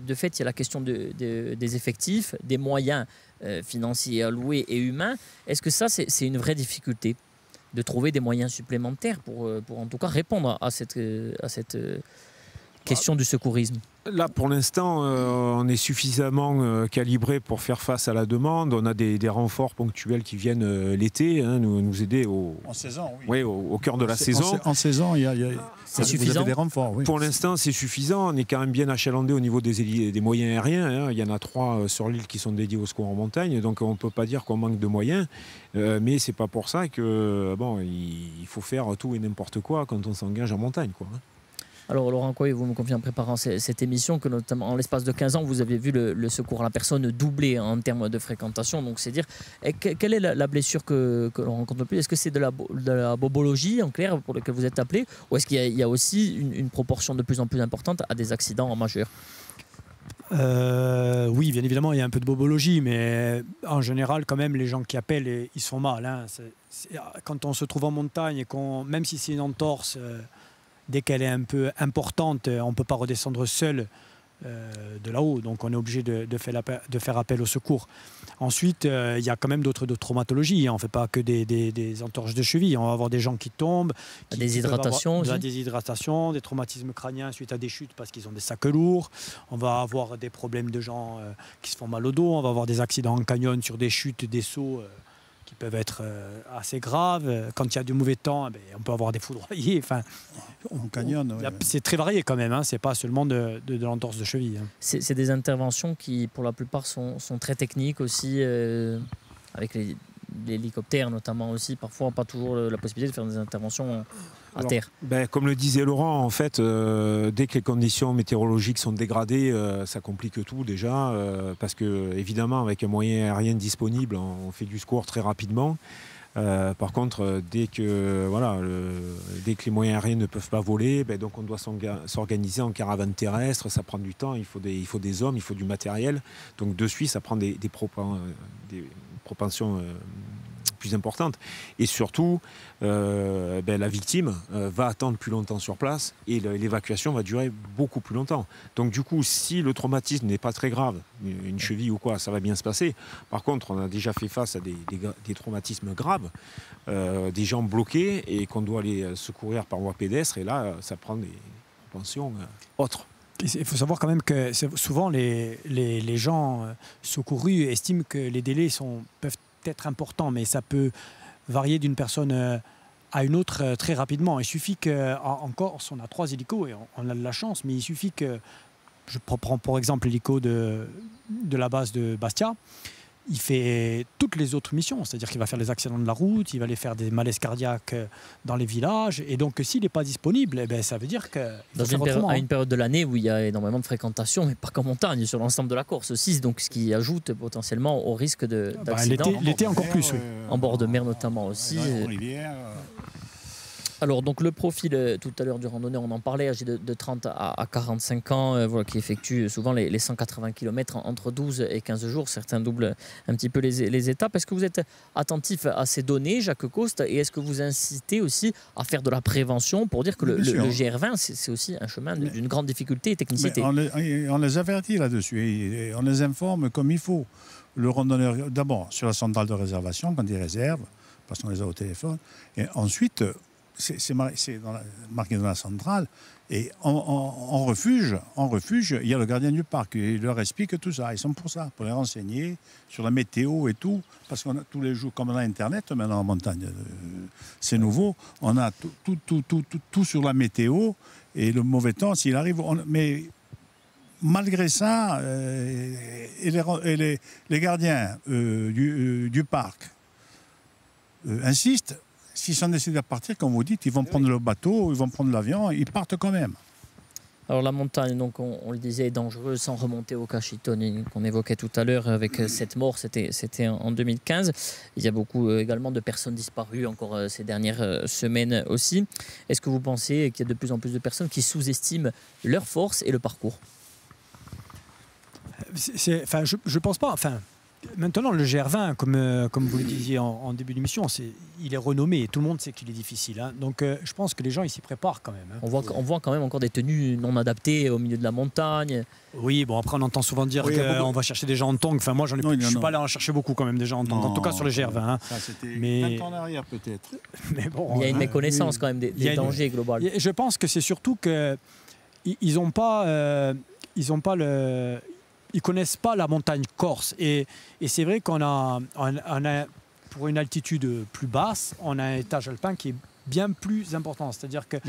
de fait, il y a la question des effectifs, des moyens financiers alloués et humains. Est-ce que ça, c'est une vraie difficulté de trouver des moyens supplémentaires pour en tout cas répondre à cette question du secourisme? Là, pour l'instant, on est suffisamment calibré pour faire face à la demande. On a des renforts ponctuels qui viennent l'été, nous aider en saison, oui, au cœur de la saison. En saison, c'est suffisant. Vous avez des renforts, oui. Pour l'instant, c'est suffisant. On est quand même bien achalandé au niveau des moyens aériens. Il y en a 3 sur l'île qui sont dédiés au secours en montagne, donc on ne peut pas dire qu'on manque de moyens. Mais c'est pas pour ça que il faut faire tout et n'importe quoi quand on s'engage en montagne, quoi. Alors Laurent Coy, vous me confiez en préparant cette émission que notamment en l'espace de 15 ans, vous avez vu le secours à la personne doubler en termes de fréquentation. Donc c'est dire, quelle est la blessure que l'on rencontre le plus? Est-ce que c'est de la bobologie en clair pour laquelle vous êtes appelé? Ou est-ce qu'il y a aussi une proportion de plus en plus importante à des accidents majeurs? Oui, bien évidemment, il y a un peu de bobologie, mais en général, quand même, les gens qui appellent, ils se font mal. Hein. Quand on se trouve en montagne et même si c'est une entorse... dès qu'elle est un peu importante, on ne peut pas redescendre seul de là-haut. Donc on est obligé de faire appel au secours. Ensuite, il y a quand même d'autres traumatologies. On ne fait pas que des entorses de cheville. On va avoir des gens qui tombent. Des déshydratations aussi. Des déshydratations, des traumatismes crâniens suite à des chutes parce qu'ils ont des sacs lourds. On va avoir des problèmes de gens qui se font mal au dos. On va avoir des accidents en canyon sur des chutes, des sauts qui peuvent être assez graves. Quand il y a du mauvais temps, on peut avoir des foudroyés. Enfin, c'est très varié quand même. C'est pas seulement de l'entorse de cheville. C'est des interventions qui, pour la plupart, sont très techniques aussi, avec l'hélicoptère notamment aussi. Parfois, pas toujours la possibilité de faire des interventions à terre. Comme le disait Laurent, en fait, dès que les conditions météorologiques sont dégradées, ça complique tout déjà, parce que évidemment, avec un moyen aérien disponible, on fait du secours très rapidement. Par contre, dès que les moyens aériens ne peuvent pas voler, donc on doit s'organiser en caravane terrestre. Ça prend du temps, il faut des hommes, il faut du matériel. Donc de suite, ça prend des propensions plus importantes. Et surtout, la victime va attendre plus longtemps sur place et l'évacuation va durer beaucoup plus longtemps. Donc du coup, si le traumatisme n'est pas très grave, une cheville ou quoi, ça va bien se passer. Par contre, on a déjà fait face à des traumatismes graves, des jambes bloquées et qu'on doit les secourir par voie pédestre. Et là, ça prend des propensions autres. Il faut savoir quand même que souvent les gens secourus estiment que les délais peuvent être importants, mais ça peut varier d'une personne à une autre très rapidement. Il suffit qu'en Corse, on a 3 hélicos et on a de la chance, mais il suffit que, je prends pour exemple l'hélico de la base de Bastia, il fait toutes les autres missions, c'est-à-dire qu'il va faire les accidents de la route, il va aller faire des malaises cardiaques dans les villages, et donc s'il n'est pas disponible, ça veut dire que à une période de l'année où il y a énormément de fréquentation, mais pas qu'en montagne, sur l'ensemble de la Corse aussi, donc ce qui ajoute potentiellement au risque d'accident. L'été encore plus, oui. En bord de mer notamment aussi. Alors, donc le profil, tout à l'heure du randonneur, on en parlait, âgé de 30 à 45 ans, qui effectue souvent les 180 km entre 12 et 15 jours. Certains doublent un petit peu les étapes. Est-ce que vous êtes attentif à ces données, Jacques Coste, et est-ce que vous incitez aussi à faire de la prévention pour dire que le GR20, c'est aussi un chemin d'une grande difficulté et technicité? On les avertit là-dessus et on les informe comme il faut. Le randonneur, d'abord, sur la centrale de réservation, quand il réserve, parce qu'on les a au téléphone, et ensuite... C'est marqué dans la centrale. Et en refuge, il y a le gardien du parc. Il leur explique tout ça. Ils sont pour ça, pour les renseigner sur la météo et tout. Parce qu'on a tous les jours, comme on a Internet maintenant en montagne, c'est nouveau. On a tout sur la météo. Et le mauvais temps, s'il arrive... Mais malgré ça, les gardiens du parc insistent. S'ils sont décidés à partir, comme vous dites, ils vont prendre le bateau, ils vont prendre l'avion, ils partent quand même. Alors la montagne, donc on le disait, est dangereuse sans remonter au Cachitone qu'on évoquait tout à l'heure avec cette mort, c'était en 2015. Il y a beaucoup également de personnes disparues encore ces dernières semaines aussi. Est-ce que vous pensez qu'il y a de plus en plus de personnes qui sous-estiment leur force et le parcours? Je pense pas. Maintenant, le GR20, comme vous le disiez en début d'émission, il est renommé et tout le monde sait qu'il est difficile. Donc je pense que les gens ils s'y préparent quand même. On voit quand même encore des tenues non adaptées au milieu de la montagne. Oui, bon après on entend souvent dire qu'on va chercher des gens en tongs. Moi je ne suis pas allé en chercher beaucoup quand même des gens en tongs, en tout cas sur le GR20. Ça c'était 20 ans en arrière peut-être. Mais bon, il y a une méconnaissance quand même des dangers globaux. Je pense que c'est surtout que ils connaissent pas la montagne corse. Et c'est vrai qu'on a, pour une altitude plus basse, on a un étage alpin qui est bien plus important. C'est-à-dire qu'à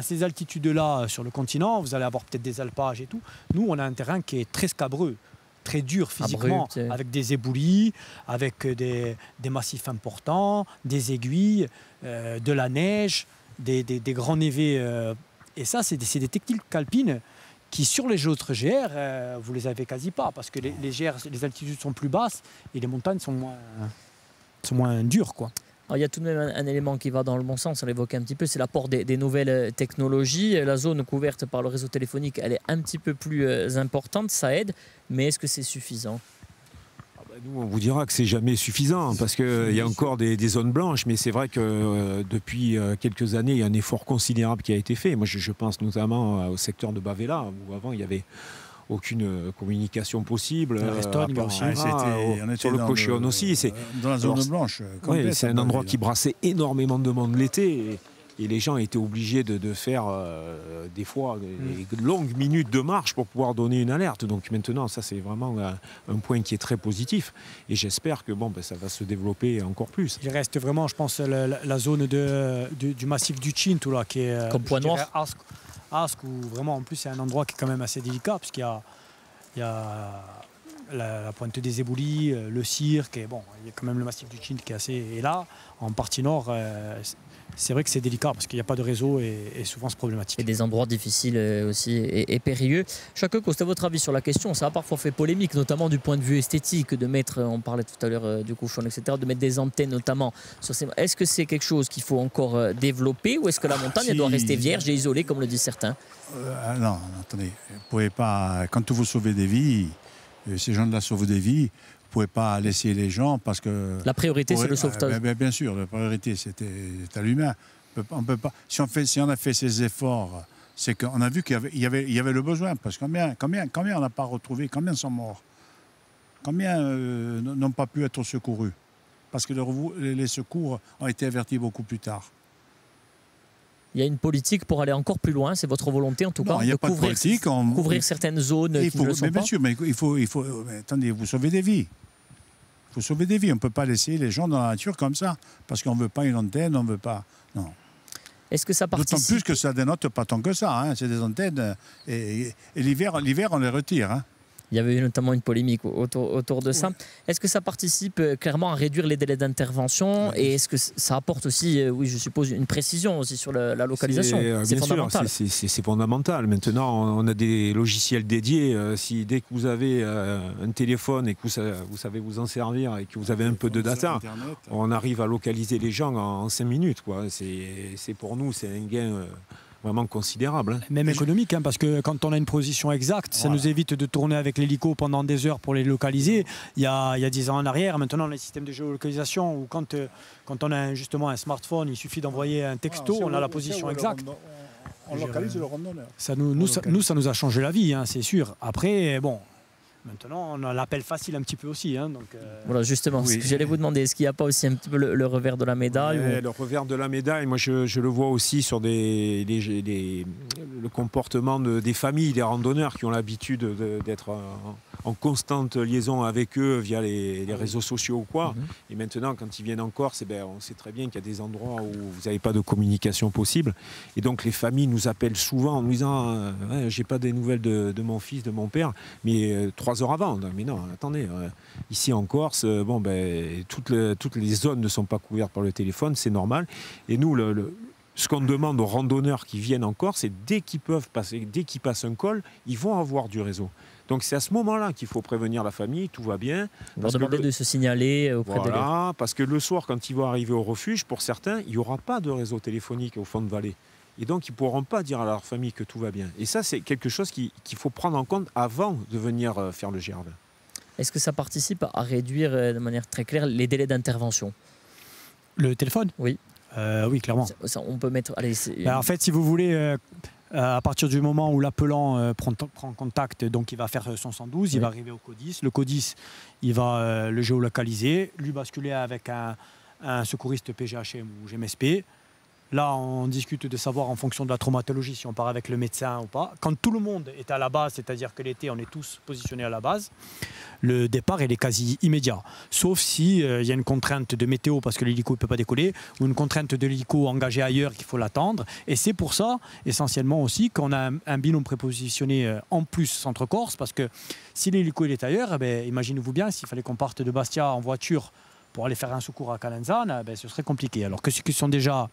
ces altitudes-là sur le continent, vous allez avoir peut-être des alpages et tout. Nous, on a un terrain qui est très scabreux, très dur physiquement, avec des éboulis, avec des massifs importants, des aiguilles, de la neige, des grands névés. Et ça, c'est des techniques alpines qui, sur les autres GR, vous les avez quasi pas, parce que les GR, les altitudes sont plus basses et les montagnes sont moins dures, quoi. Alors, il y a tout de même un élément qui va dans le bon sens, on l'évoquait un petit peu, c'est l'apport des nouvelles technologies. La zone couverte par le réseau téléphonique, elle est un petit peu plus importante, ça aide, mais est-ce que c'est suffisant ? Nous, on vous dira que c'est jamais suffisant parce qu'il y a encore des zones blanches, mais c'est vrai que depuis quelques années, il y a un effort considérable qui a été fait. Moi, je pense notamment au secteur de Bavela, où avant, il y avait aucune communication possible. Sur le Cochon aussi. Dans la zone blanche. Oui, c'est un endroit qui brassait énormément de monde l'été. Et les gens étaient obligés de faire des fois des longues minutes de marche pour pouvoir donner une alerte. Donc maintenant, ça c'est vraiment un point qui est très positif. Et j'espère que ça va se développer encore plus. Il reste vraiment, je pense, la zone du massif du Cinto, là, qui est comme point noir. Asque, où vraiment en plus c'est un endroit qui est quand même assez délicat, parce qu'il y a la pointe des éboulis, le cirque, et bon, il y a quand même le massif du Cinto qui est assez... Et là, en partie nord, c'est vrai que c'est délicat parce qu'il n'y a pas de réseau et souvent c'est problématique. Et des endroits difficiles aussi et périlleux. Chacun, c'est votre avis sur la question. Ça a parfois fait polémique, notamment du point de vue esthétique, de mettre, on parlait tout à l'heure du cochon, etc., de mettre des antennes notamment sur ces... Est-ce que c'est quelque chose qu'il faut encore développer, ou est-ce que la montagne elle doit rester vierge et isolée, comme le disent certains ? Non, attendez, vous pouvez pas, quand vous sauvez des vies, ces gens-là sauvent des vies, vous ne pouvez pas laisser les gens parce que... La priorité, c'est le sauvetage. Bien sûr, la priorité, c'est à l'humain. On peut pas, si on a fait ces efforts, c'est qu'on a vu qu'il y avait le besoin. Parce que combien on n'a pas retrouvé, combien sont morts, combien n'ont pas pu être secourus, parce que les secours ont été avertis beaucoup plus tard. Il y a une politique pour aller encore plus loin, c'est votre volonté en tout cas, de couvrir certaines zones qui ne le sont pas. Bien sûr, mais il faut attendez, vous sauvez des vies. Il faut sauver des vies. On ne peut pas laisser les gens dans la nature comme ça, parce qu'on ne veut pas une antenne, on ne veut pas... Non. Est-ce que ça participe... D'autant plus que ça dénote pas tant que ça. Hein. C'est des antennes, et l'hiver, on les retire. Hein. Il y avait eu notamment une polémique autour de ça. Est-ce que ça participe clairement à réduire les délais d'intervention, et est-ce que ça apporte aussi, oui, je suppose, une précision aussi sur la localisation ? C'est fondamental. C'est fondamental. Maintenant, on a des logiciels dédiés. Si dès que vous avez un téléphone et que vous savez vous en servir et que vous avez un peu de data, on arrive à localiser les gens en 5 minutes. C'est pour nous, c'est un gain... vraiment considérable. Hein. Même économique, hein, parce que quand on a une position exacte, ça nous évite de tourner avec l'hélico pendant des heures pour les localiser. Il y a 10 ans en arrière, maintenant on a les systèmes de géolocalisation où quand on a justement un smartphone, il suffit d'envoyer un texto, on a la position exacte. On localise le randonneur. Ça nous a changé la vie, hein, c'est sûr. Après, bon... Maintenant, on a l'appel facile un petit peu aussi. Hein, donc, Voilà, justement, oui. J'allais vous demander, est-ce qu'il n'y a pas aussi un petit peu le revers de la médaille Le revers de la médaille, moi je le vois aussi sur le comportement des familles, des randonneurs qui ont l'habitude d'être en constante liaison avec eux via les réseaux sociaux ou quoi. Et maintenant, quand ils viennent en Corse, on sait très bien qu'il y a des endroits où vous n'avez pas de communication possible. Et donc les familles nous appellent souvent en nous disant j'ai pas des nouvelles de mon fils, de mon père, mais 3 heures avant. Mais non, attendez, ici en Corse, toutes les zones ne sont pas couvertes par le téléphone, c'est normal. Et nous, ce qu'on demande aux randonneurs qui viennent en Corse, c'est dès qu'ils passent un col, ils vont avoir du réseau. Donc c'est à ce moment-là qu'il faut prévenir la famille, tout va bien. On leur demander de se signaler auprès de Voilà, parce que le soir, quand ils vont arriver au refuge, pour certains, il n'y aura pas de réseau téléphonique au fond de vallée. Et donc, ils ne pourront pas dire à leur famille que tout va bien. Et ça, c'est quelque chose qu'il faut prendre en compte avant de venir faire le GR20. Est-ce que ça participe à réduire de manière très claire les délais d'intervention ? Le téléphone ? Oui. Oui, clairement. Ça, on peut mettre... Allez, en fait, si vous voulez, à partir du moment où l'appelant prend contact, donc il va faire son 112, il va arriver au CODIS. Le CODIS, il va le géolocaliser, lui basculer avec un secouriste PGHM ou GMSP. Là, on discute de savoir en fonction de la traumatologie si on part avec le médecin ou pas. Quand tout le monde est à la base, c'est-à-dire que l'été, on est tous positionnés à la base, le départ il est quasi immédiat. Sauf si y a une contrainte de météo parce que l'hélico ne peut pas décoller ou une contrainte de l'hélico engagé ailleurs qu'il faut l'attendre. Et c'est pour ça, essentiellement aussi, qu'on a un binôme prépositionné en plus Centre-Corse parce que si l'hélico il est ailleurs, eh bien, imaginez-vous bien s'il fallait qu'on parte de Bastia en voiture pour aller faire un secours à Calenzane, ben, ce serait compliqué. Alors que ceux qui sont déjà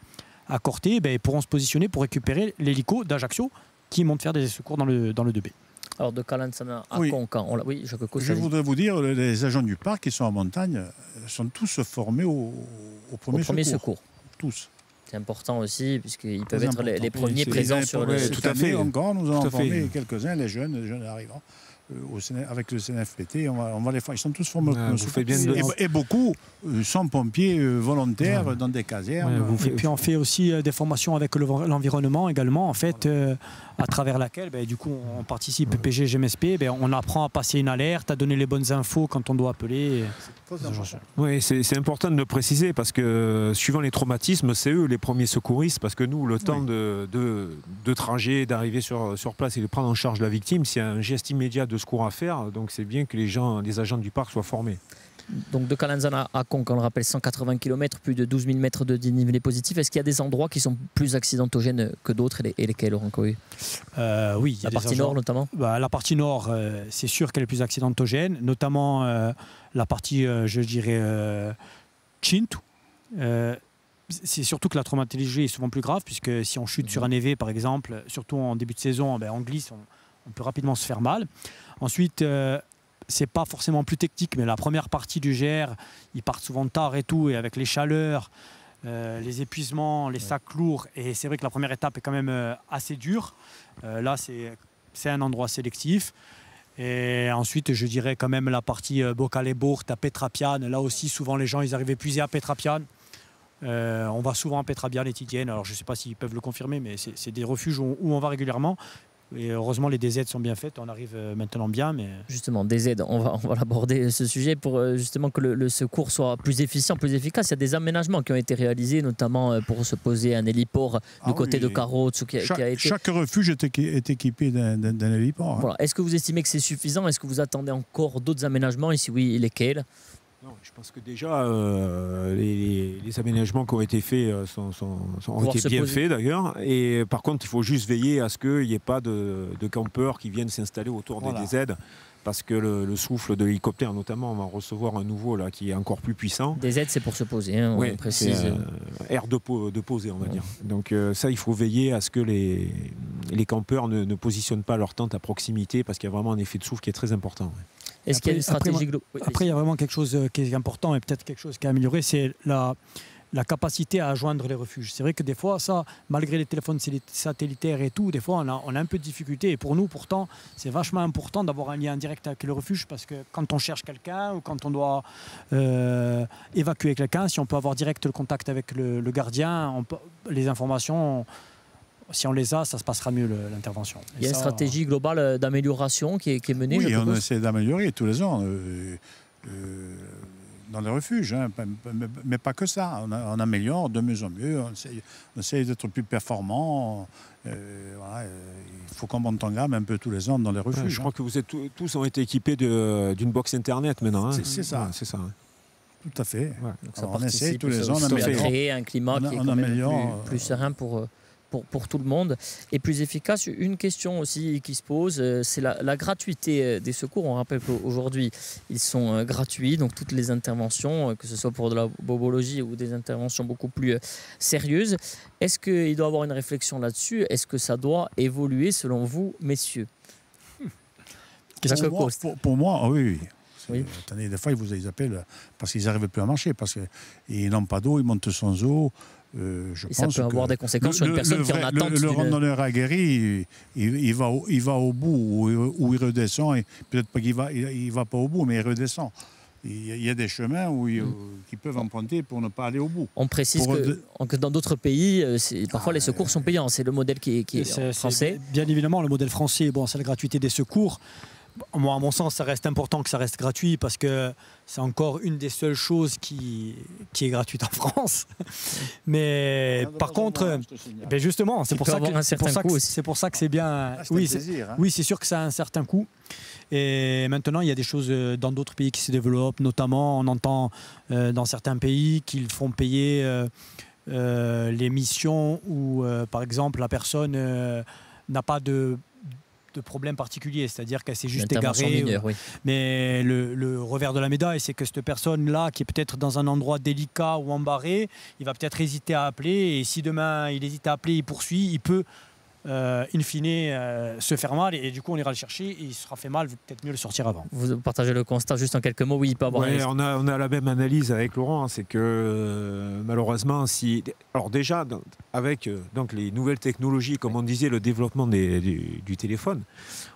à Corté, ben, pourront se positionner pour récupérer l'hélico d'Ajaccio qui monte faire des secours dans le 2B. Alors de Calenzane à Conca, oui, je voudrais vous dire, les agents du parc qui sont en montagne sont tous formés au premier secours. Tous. C'est important aussi, puisqu'ils peuvent être les premiers présents sur le site. Tout à fait. Encore, nous en formé quelques-uns, les jeunes arrivants. Avec le CNFPT, on va les faire. Ils sont tous formés et beaucoup sont pompiers volontaires dans des casernes. Et puis on fait aussi des formations avec l'environnement également, en fait, à travers laquelle, du coup, on participe PG, GMSP, on apprend à passer une alerte, à donner les bonnes infos quand on doit appeler. Oui, c'est important de le préciser parce que suivant les traumatismes, c'est eux les premiers secouristes parce que nous, le temps de trajet, d'arriver sur place et de prendre en charge la victime, c'est un geste immédiat de secours à faire, donc c'est bien que les agents du parc soient formés. Donc de Calenzane à Conca, on le rappelle, 180 km, plus de 12 000 mètres de dénivelé positif. Est-ce qu'il y a des endroits qui sont plus accidentogènes que d'autres et lesquels, Laurent Coé? Oui. La partie nord notamment. La partie nord, c'est sûr qu'elle est plus accidentogène, notamment la partie, je dirais, Cinto. C'est surtout que la traumatologie est souvent plus grave, puisque si on chute sur un évé, par exemple, surtout en début de saison, on glisse, on peut rapidement se faire mal. Ensuite, c'est pas forcément plus technique, mais la première partie du GR, ils partent souvent tard et tout, et avec les chaleurs, les épuisements, les sacs lourds, et c'est vrai que la première étape est quand même assez dure. Là, c'est un endroit sélectif. Et ensuite, je dirais quand même la partie Boccale-Bourte à Petrapiane. Là aussi, souvent les gens, ils arrivent épuisés à Petrapiane. On va souvent à Petrapiane et Tidienne. Alors, je ne sais pas s'ils peuvent le confirmer, mais c'est des refuges où on va régulièrement. Et heureusement, les DZ sont bien faites. On arrive maintenant bien. Mais... Justement, DZ, on va l'aborder ce sujet pour justement que le secours soit plus efficient, plus efficace. Il y a des aménagements qui ont été réalisés, notamment pour se poser un héliport du côté de Carrozzo. Chaque refuge est équipé d'un héliport. Voilà. Est-ce que vous estimez que c'est suffisant? Est-ce que vous attendez encore d'autres aménagements? Et si oui, lesquels? Non, je pense que déjà, les aménagements qui ont été faits ont été bien faits d'ailleurs. Et par contre, il faut juste veiller à ce qu'il n'y ait pas de campeurs qui viennent s'installer autour des DZ. Parce que le souffle de l'hélicoptère, notamment, on va recevoir un nouveau là, qui est encore plus puissant. DZ, c'est pour se poser, on précise. Air de poser, on va dire. Donc ça, il faut veiller à ce que les campeurs ne positionnent pas leur tente à proximité, parce qu'il y a vraiment un effet de souffle qui est très important. Est-ce qu'il y a une stratégie globale? Après, il y a vraiment quelque chose qui est important et peut-être quelque chose qui a amélioré, c'est la capacité à joindre les refuges. C'est vrai que des fois, ça, malgré les téléphones satellitaires et tout, des fois, on a un peu de difficulté. Et pour nous, pourtant, c'est vachement important d'avoir un lien direct avec le refuge parce que quand on cherche quelqu'un ou quand on doit évacuer quelqu'un, si on peut avoir direct le contact avec le gardien, les informations... Si on les a, ça se passera mieux l'intervention. Il y a une stratégie globale d'amélioration qui est menée. Oui, on essaie d'améliorer tous les ans dans les refuges, mais pas que ça. On améliore de mieux en mieux. On essaie d'être plus performant. Il faut qu'on monte en gamme un peu tous les ans dans les refuges. Je crois que vous êtes tous ont été équipés d'une box internet maintenant. C'est ça. C'est ça. Tout à fait. Alors, on essaie tous les ans de créer un climat qui est quand même plus serein pour tout le monde et plus efficace. Une question aussi qui se pose, c'est la gratuité des secours. On rappelle qu'aujourd'hui, ils sont gratuits, donc toutes les interventions, que ce soit pour de la bobologie ou des interventions beaucoup plus sérieuses. Est-ce qu'il doit y avoir une réflexion là-dessus? Est-ce que ça doit évoluer selon vous, messieurs? Pour moi, oui. Attendez, des fois, ils appellent parce qu'ils n'arrivent plus à marcher, parce qu'ils n'ont pas d'eau, ils montent sans eau. Et ça peut avoir des conséquences sur une personne qui en attend. Le randonneur aguerri, il va au bout où il redescend. Et peut-être pas qu'il va pas au bout, mais il redescend. Il y a des chemins qui peuvent emprunter pour ne pas aller au bout. On précise que dans d'autres pays, parfois les secours sont payants. C'est le modèle qui est français. Bien évidemment, le modèle français, c'est la gratuité des secours. Moi, à mon sens, ça reste important que ça reste gratuit parce que c'est encore une des seules choses qui est gratuite en France. Mais par contre, ben justement, c'est pour ça que c'est bien. Oui, c'est sûr que ça a un certain coût. Et maintenant, il y a des choses dans d'autres pays qui se développent. Notamment, on entend dans certains pays qu'ils font payer les missions où, par exemple, la personne n'a pas de problème particulier, c'est-à-dire qu'elle s'est juste égarée. Mineure, oui. Mais le revers de la médaille, c'est que cette personne-là, qui est peut-être dans un endroit délicat ou embarré, il va peut-être hésiter à appeler. Et si demain il hésite à appeler, il poursuit, il peut in fine se faire mal. Et du coup, on ira le chercher et il sera fait mal, peut-être mieux le sortir avant. Vous partagez le constat juste en quelques mots. Oui, il peut avoir. Ouais, on a la même analyse avec Laurent, c'est que malheureusement, alors déjà avec donc les nouvelles technologies, comme on disait, le développement du téléphone,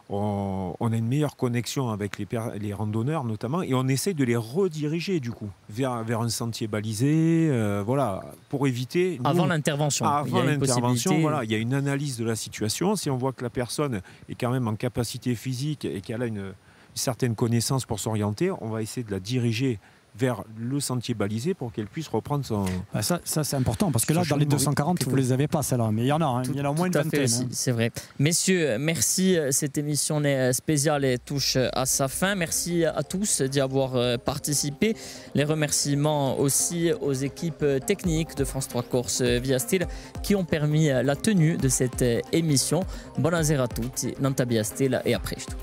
on a une meilleure connexion avec les randonneurs notamment, et on essaie de les rediriger du coup vers un sentier balisé, voilà, pour éviter. Avant l'intervention. Avant l'intervention, voilà, il y a une analyse de la situation. Si on voit que la personne est quand même en capacité physique et qu'elle a une certaine connaissance pour s'orienter, on va essayer de la diriger vers le sentier balisé pour qu'elle puisse reprendre son... Ça c'est important, parce que là, dans les 240, vous ne les avez pas, celle-là. Mais il y en a, hein, il y en a au moins une vingtaine. C'est vrai. Messieurs, merci. Cette émission spéciale et touche à sa fin. Merci à tous d'y avoir participé. Les remerciements aussi aux équipes techniques de France 3 Corse Via Style qui ont permis la tenue de cette émission. Buonasera a tutti, Nanta Via Style et après tout.